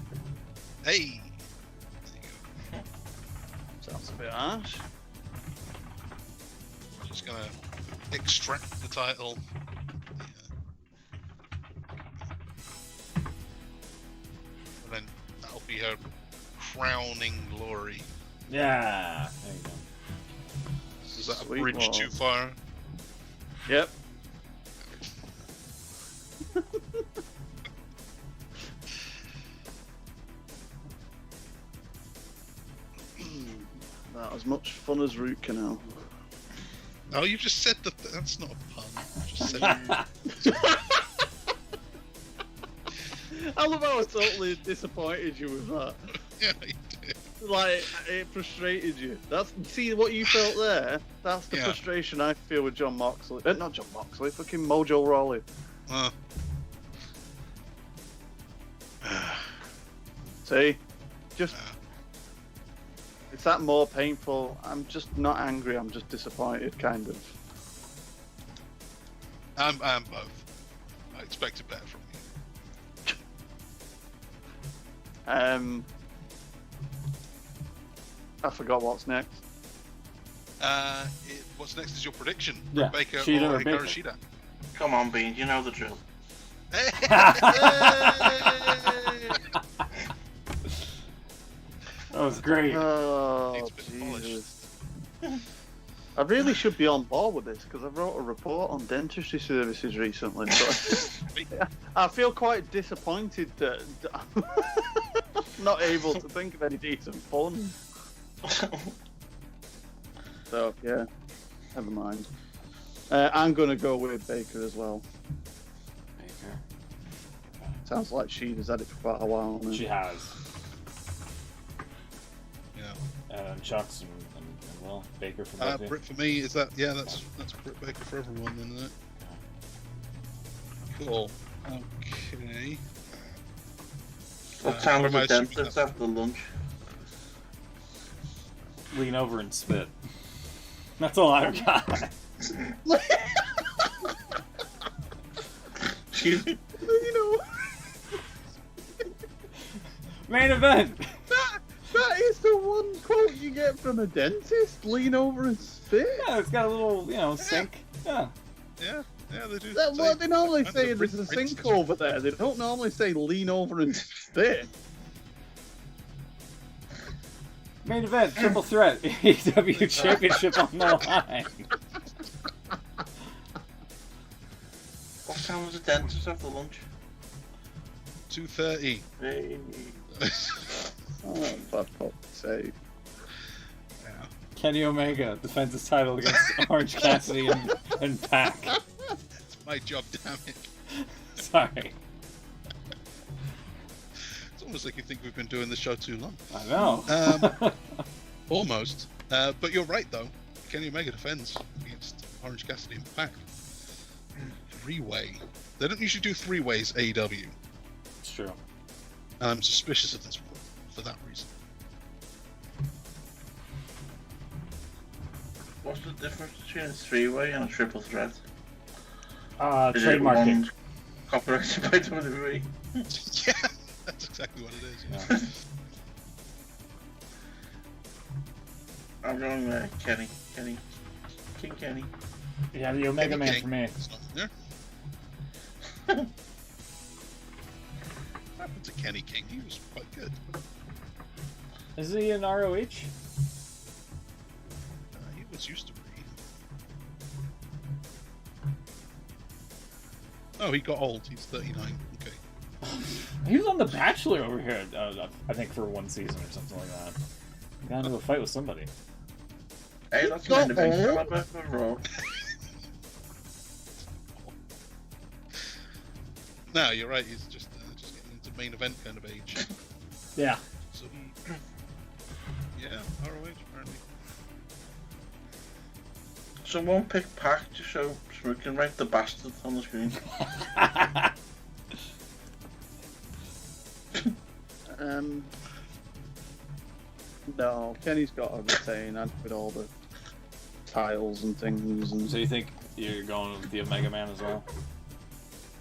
Hey! Sounds a bit harsh. She's gonna extract the title. And then that'll be her crowning glory. Yeah. There you go. Is that Sweet a bridge lord. too far? Yep. About as much fun as root canal. Oh, you just said that. That's not a pun. You just said I love how I totally disappointed you with that. yeah, you did. Like, it frustrated you. See what you felt there? That's the Yeah. frustration I feel with John Moxley. Not John Moxley, fucking Mojo Rawley. See? Just, it's that more painful. I'm just not angry, I'm just disappointed, kind of. I'm both. I expected better from you. I forgot what's next. What's next is your prediction. Yeah, Britt Baker Shida or or Baker. Hikaru Shida. Come on, Bean. You know the drill. That was great. Oh, Needs a bit of polish. Jesus. I really should be on board with this because I wrote a report on dentistry services recently. So I feel quite disappointed that I'm not able to think of any decent puns. So, yeah, never mind. I'm going to go with Baker as well. Baker. Sounds like Sheeda's had it for quite a while now. She has. Yeah. And Chuck's and Will. Baker for both of you. Britt for me is that? Yeah, that's Britt Baker for everyone, isn't it? Cool. Okay. What time was am I the assuming dentist that's- after lunch? Lean over and spit. That's all I've got. Excuse me? Main event. That is the one quote you get from a dentist. Lean over and spit. Yeah, it's got a little, sink. Yeah. Yeah, they do. That, say- what they normally kind of say, the there's a Prince- sink over there. They don't normally say lean over and spit. Main event, triple threat, AEW Championship on the line. What time was the dentist after lunch? 2:30. Hey. Oh, for fuck's sake. Yeah. Kenny Omega defends his title against Orange Cassidy and Pac. It's my job, damn it. Sorry. It's almost like you think we've been doing this show too long. I know. Almost. But you're right, though. Kenny Omega defends against Orange Cassidy and Pac. Three-way. They don't usually do three-ways AEW. It's true. And I'm suspicious of this one for that reason. What's the difference between a three-way and a triple threat? Is it Trademarking. one copyrighted by WWE? Yeah, that's exactly what it is. Yeah. Yeah. I'm going Kenny. King Kenny. Yeah, the Omega Kenny Man King. for me. It's not there. What happened to Kenny King? He was quite good. Is he in ROH? He was used to be. Oh, he got old. He's 39. Okay. He was on The Bachelor over here, I think, for one season or something like that. He got into a fight with somebody. Hey, that's Not an individual old. member for Raw. No, you're right. He's just getting into main event kind of age. Yeah. So he, yeah, ROH apparently. Someone pick Pac to show so we can write the bastard on the screen. No, Kenny's got to retain and with all the tiles and things. And So you think you're going with the Omega Man as well?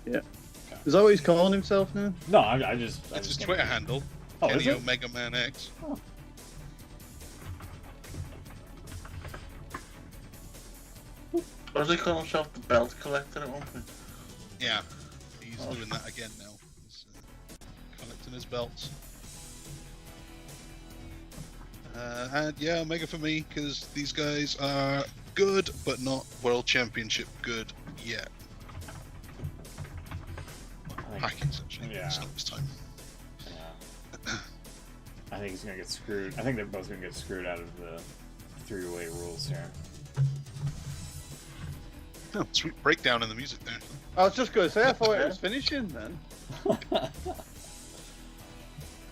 is that what he's calling himself now? No, I just. It's his Twitter handle. Oh, is Kenny it? Omega Man X. Or does he call himself the belt collector at one point? Yeah, he's Oh. doing that again now. He's collecting his belts. And yeah, Omega for me, because these guys are good, but not World Championship good yet. Hacking, essentially. Yeah. It's not this time. Yeah. I think he's gonna get screwed. I think they're both gonna get screwed out of the three-way rules here. Oh, sweet breakdown in the music there. I was just going to say, I thought it was finishing then.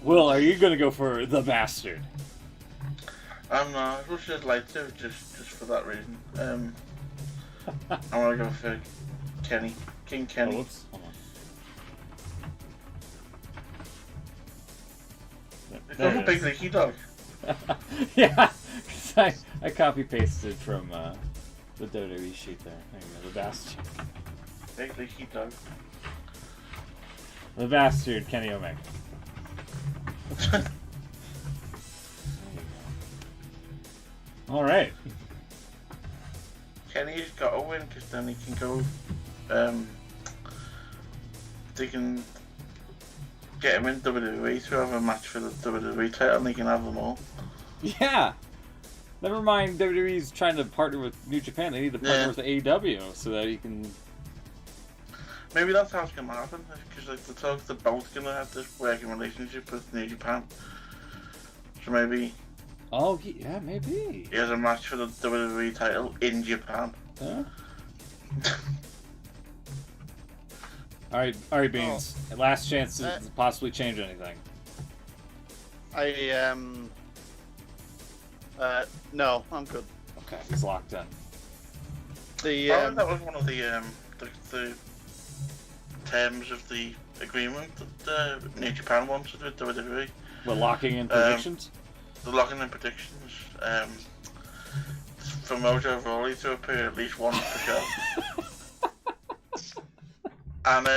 Will, are you gonna go for the bastard? I'm not. I wish I'd like to, just for that reason. I want to go for Kenny. King Oh, Kenny. whoops. Hold on. Go for There Big it Leaky Dog. is. Yeah, 'cause I copy pasted from the WWE sheet there. There you go, the bastard. Big Leaky Dog. The bastard, Kenny Omega. There you go. All right. Kenny's got to win because then he can go. They can get him in WWE to have a match for the WWE title, and he can have them all. Yeah. Never mind WWE's trying to partner with New Japan. They need to partner Yeah. with AEW so that he can. Maybe that's how it's gonna happen. Because like the talk, they're both gonna have this working relationship with New Japan. So maybe Oh, yeah, maybe. he has a match for the WWE title in Japan. Huh? All right, Beans. Last chance to possibly change anything. No, I'm good. Okay, he's locked in. The That was one of the terms of the agreement that New Japan wanted with WWE. We're locking in predictions? The locking in predictions. For Mojo Rawley to appear at least once per show. And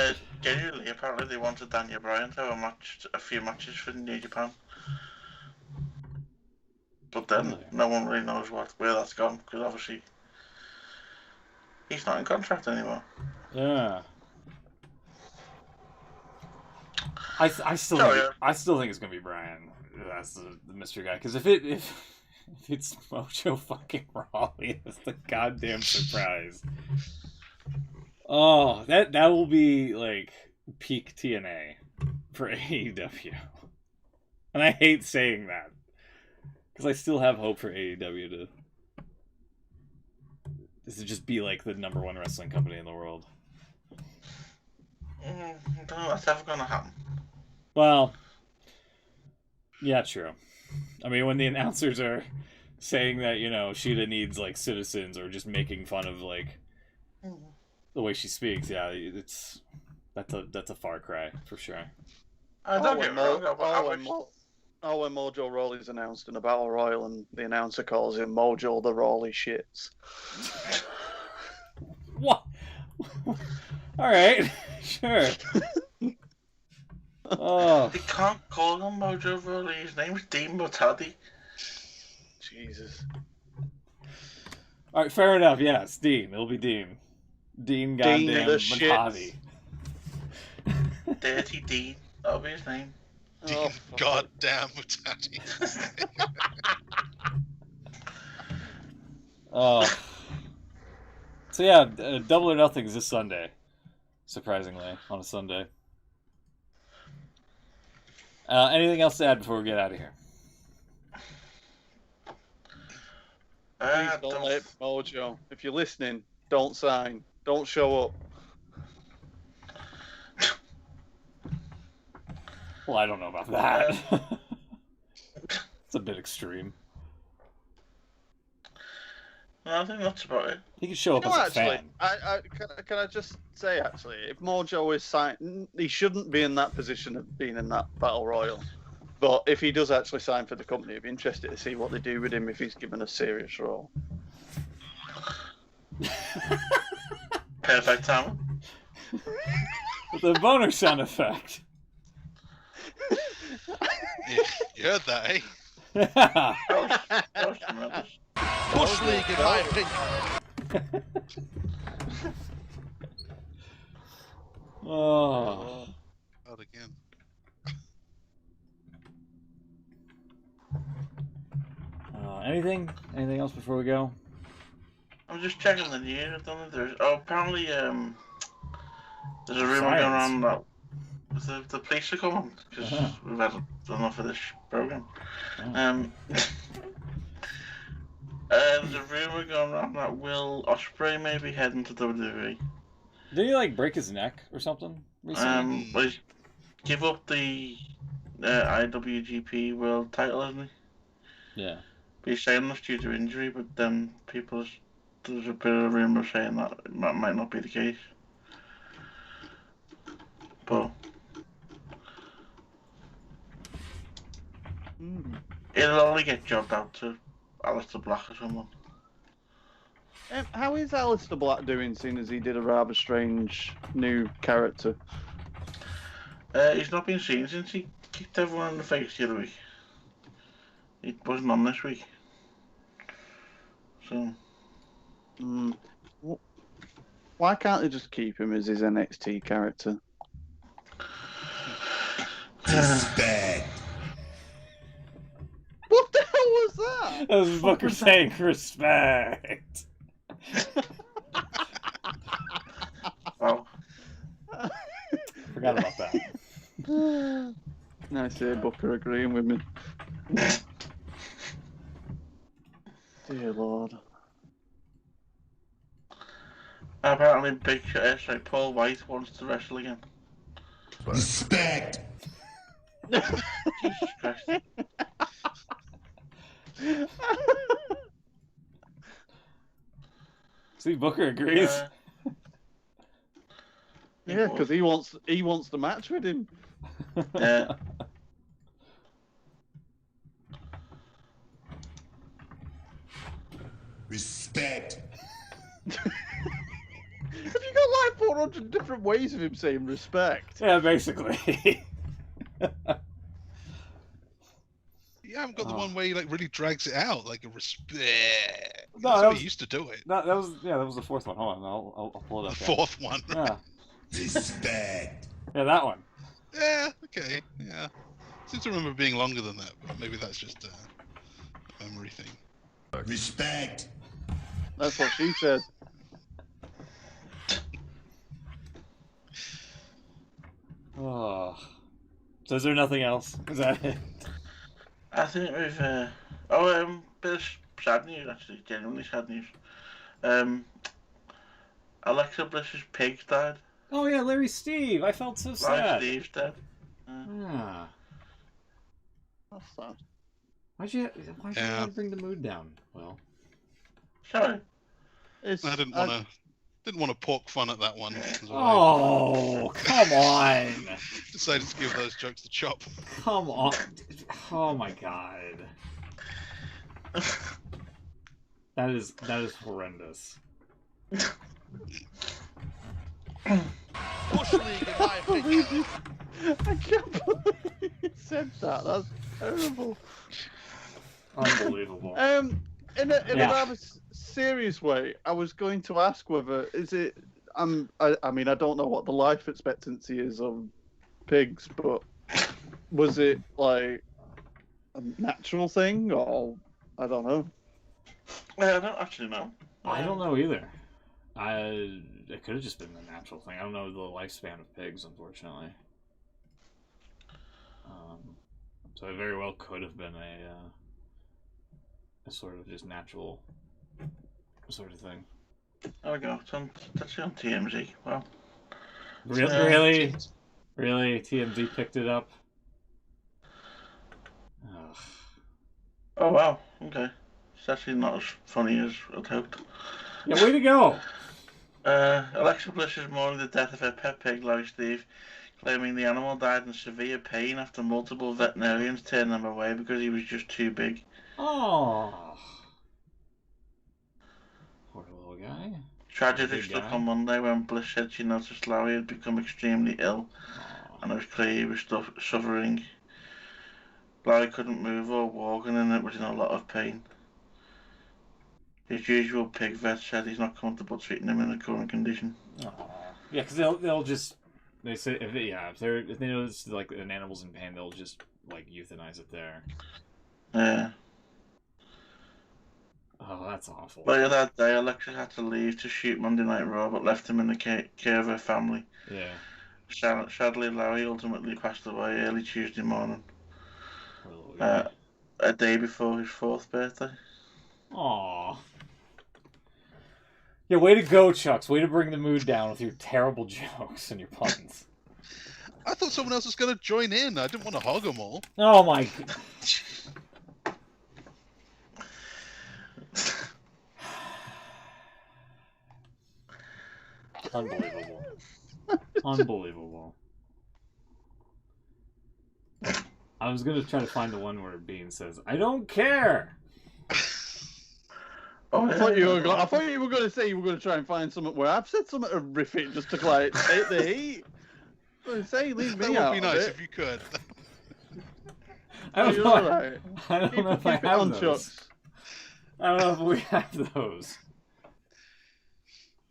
genuinely, apparently they wanted Daniel Bryan to have a few matches for New Japan. But then no one really knows where that's gone, because obviously he's not in contract anymore. Yeah. I still think it's gonna be Bryan. That's the mystery guy. Because if it's Mojo fucking Rawley, that's the goddamn surprise. Oh, that will be like peak TNA for AEW. And I hate saying that because I still have hope for AEW to just be like the #1 wrestling company in the world. I don't know if that's ever gonna happen. Well, yeah, true. I mean, when the announcers are saying that, Shida needs like citizens, or just making fun of like the way she speaks, yeah, that's a far cry for sure. Don't get me wrong. When Mojo Rawley's announced in a battle royal and the announcer calls him Mojo the Rawley shits. What? All right, sure. Oh. They can't call him Mojo Rawley. His name's Dean Mutadi. Jesus. All right, fair enough. Yes, Dean. It'll be Dean. Dean goddamn Mutadi. Dirty Dean. That'll be his name. Dean goddamn Mutadi. Oh. So yeah, Double or Nothing is this Sunday. Surprisingly, on a Sunday. Anything else to add before we get out of here? Please don't let Mojo. If you're listening, don't sign. Don't show up. Well, I don't know about that. It's a bit extreme. No, I think that's about it. He could show up as a fan. Can I just say, actually, if Mojo is signed, he shouldn't be in that position of being in that battle royal. But if he does actually sign for the company, I'd be interested to see what they do with him if he's given a serious role. Perfect time. With the boner sound effect. You heard that, eh? Yeah. That was tremendous. Bush League, in my opinion. Oh. Out again. Anything else before we go? I'm just checking the news. I don't know if there's. Oh, apparently, there's a rumor going around that the police are coming because we've had enough of this program. There's a rumor going around that Will Ospreay may be heading to WWE. Did he break his neck or something recently? Well, he's give up the IWGP World Title, hasn't he? Yeah. But he's saying that's due to injury, but then there's a bit of a rumor saying that might not be the case. But it'll only get jobbed out to Aleister Black or someone. How is Aleister Black doing, seeing as he did a rather strange new character? He's not been seen since he kicked everyone in the face the other week. He wasn't on this week. So. Why can't they just keep him as his NXT character? Respect. What the hell was that? That was Booker saying respect. Oh. Forgot about that. Nice to hear Booker agreeing with me. Dear Lord. Apparently, Paul White wants to wrestle again. Respect. Jesus Christ. See, Booker agrees. Yeah, because he wants the match with him. Yeah. Respect. Have you got like 400 different ways of him saying respect? Yeah, basically. You haven't got the one where he like really drags it out, like a respect. No, That's that how was- he used to do it. that was the fourth one. Hold on, I'll pull it The up. here. fourth one. Yeah, Respect. yeah, that one. Yeah, okay, yeah. I seem to remember being longer than that, but maybe that's just a memory thing. Respect. That's what she said. Oh. So is there nothing else? Is that it? I think we've bit of sad news actually, genuinely sad news. Alexa Bliss's pig died. Oh yeah, Larry Steve. I felt so sad. Larry Steve's dead. Ah. That's sad. Why'd you want to bring the mood down? Well, Sorry. I didn't want to poke fun at that one. oh, come on. Decided to give those jokes the chop. Come on. Oh my god. That is horrendous. Bush League, in my opinion. I can't believe you said that. That's terrible. Unbelievable. In a rather serious way, I was going to ask whether I mean, I don't know what the life expectancy is of pigs, but was it like a natural thing, or I don't know. I don't actually know. I don't know either. It could have just been a natural thing. I don't know the lifespan of pigs, unfortunately. So it very well could have been a sort of just natural sort of thing. There we go. That's on TMZ. Wow. Really? Really? TMZ picked it up? Ugh. Oh wow. Okay. It's actually not as funny as I'd hoped. Yeah, way to go! Alexa Bliss is mourning the death of her pet pig, Larry Steve, claiming the animal died in severe pain after multiple veterinarians turned him away because he was just too big. Oh, poor little guy. Tragedy struck on Monday when Bliss said she noticed Larry had become extremely ill, and it was clear he was suffering. Larry couldn't move or walk, and it was in a lot of pain. His usual pig vet said he's not comfortable treating him in the current condition. Yeah, because they'll just say if they notice like an animal's in pain, they'll just like euthanize it there. Yeah. Oh, that's awful. Later that day, Alexa had to leave to shoot Monday Night Raw, but left him in the care of her family. Yeah. Sadly, Larry ultimately passed away early Tuesday morning, Poor little guy. a day before his 4th birthday. Aww. Yeah, way to go, Chucks. Way to bring the mood down with your terrible jokes and your puns. I thought someone else was going to join in. I didn't want to hog them all. Oh my god. Unbelievable. Unbelievable. I was gonna try to find the one where Bean says, "I don't care." Oh, I thought you were going to say you were going to try and find something where I've said something horrific just to like take the heat. I was saying, leave me That out. would be nice of it. if you could. I don't You're know. alright. I don't know if I Keep it have on, those. Chucks. I don't know if we have those.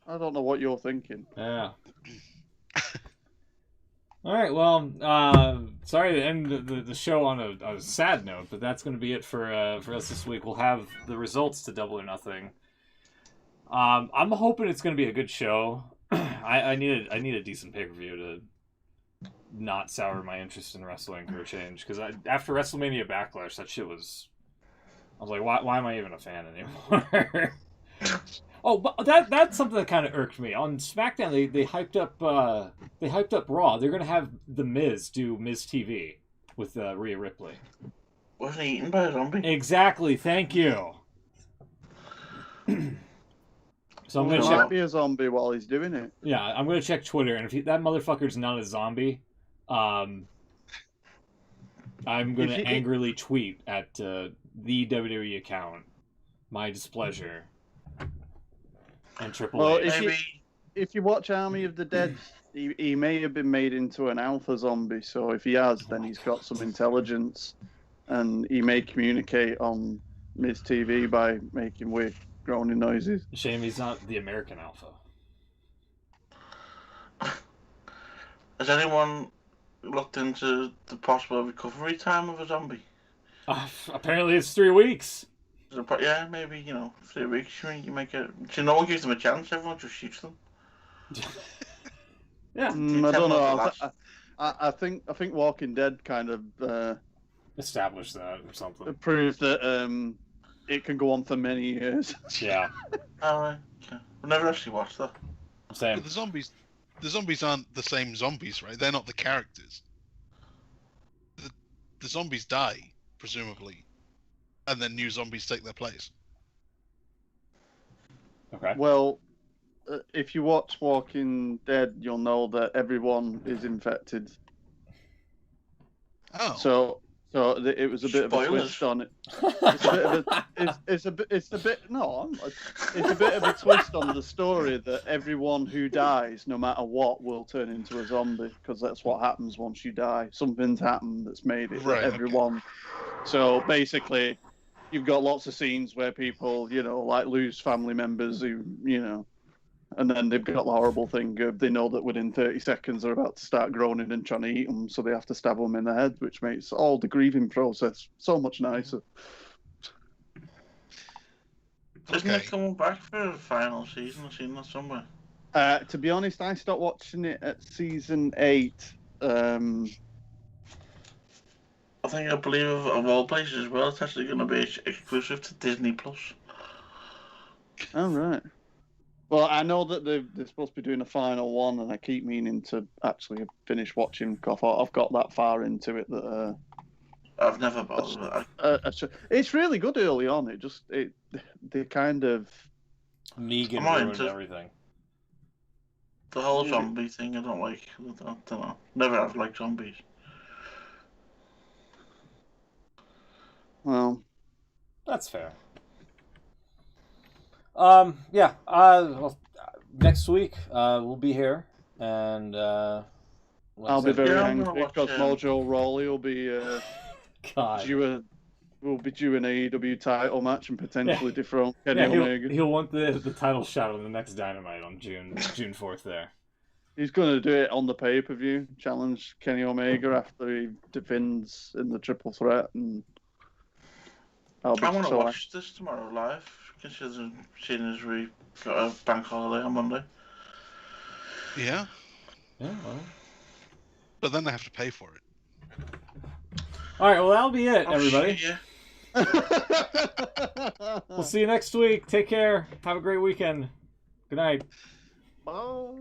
I don't know what you're thinking. Yeah. All right. Well, sorry to end the show on a sad note, but that's going to be it for us this week. We'll have the results to Double or Nothing. I'm hoping it's going to be a good show. I need a decent pay-per-view to not sour my interest in wrestling for a change. Because after WrestleMania Backlash, that shit was. I was like, why am I even a fan anymore? Oh, but that's something that kind of irked me. On SmackDown, they hyped up Raw. They're gonna have The Miz do Miz TV with Rhea Ripley. Wasn't he eaten by a zombie? Exactly. Thank you. So I'm He gonna might check. be a zombie while he's doing it. Yeah, I'm gonna check Twitter, and if that motherfucker's not a zombie, I'm gonna angrily tweet at the WWE account my displeasure and Triple Well, H. if you watch Army of the Dead, he may have been made into an alpha zombie. So if he has, then he's got some intelligence, and he may communicate on Miz TV by making weird groaning noises. Shame he's not the American Alpha. Has anyone looked into the possible recovery time of a zombie? Apparently, it's 3 weeks. Yeah, maybe 3 weeks. You make it. So no one gives them a chance. Everyone just shoots them. Yeah, I don't know. I think Walking Dead kind of established that or something. Proved that it can go on for many years. Yeah. Alright. Okay. I've never actually watched that. Same. But the zombies aren't the same zombies, right? They're not the characters. The zombies die, presumably, and then new zombies take their place. Okay. Well, if you watch Walking Dead, you'll know that everyone is infected. Oh. So it was a bit Spoilers. of a twist on it. It's a bit of a, it's a bit of a twist on the story that everyone who dies, no matter what, will turn into a zombie, because that's what happens once you die. Something's happened that's made it Right, that everyone. So basically, you've got lots of scenes where people, like lose family members who, and then they've got the horrible thing of they know that within 30 seconds they're about to start groaning and trying to eat them, so they have to stab them in the head, which makes all the grieving process so much nicer. Isn't it coming back for the final season? I've seen that somewhere. To be honest, I stopped watching it at season 8. I believe of all places as well, it's actually going to be exclusive to Disney Plus. Oh, right. Well, I know that they're supposed to be doing a final one, and I keep meaning to actually finish watching, because I thought I've got that far into it that... I've never bothered with it. It's really good early on. They kind of... Negan ruined everything. The whole zombie thing, I don't like. I don't know. Never have liked zombies. Well... That's fair. Yeah. Well, next week we'll be here, and I'll be very angry because Mojo Rawley will be due an AEW title match and potentially dethrone Kenny Omega. He'll want the title shot on the next Dynamite on June 4th. There. He's going to do it on the pay-per-view. Challenge Kenny Omega after he defends in the triple threat, and I want to watch this tomorrow live, considering seeing as we got a bank holiday on Monday. Yeah. Yeah. Well. But then they have to pay for it. All right. Well, that'll be it, everybody. Shit, We'll see you next week. Take care. Have a great weekend. Good night. Bye.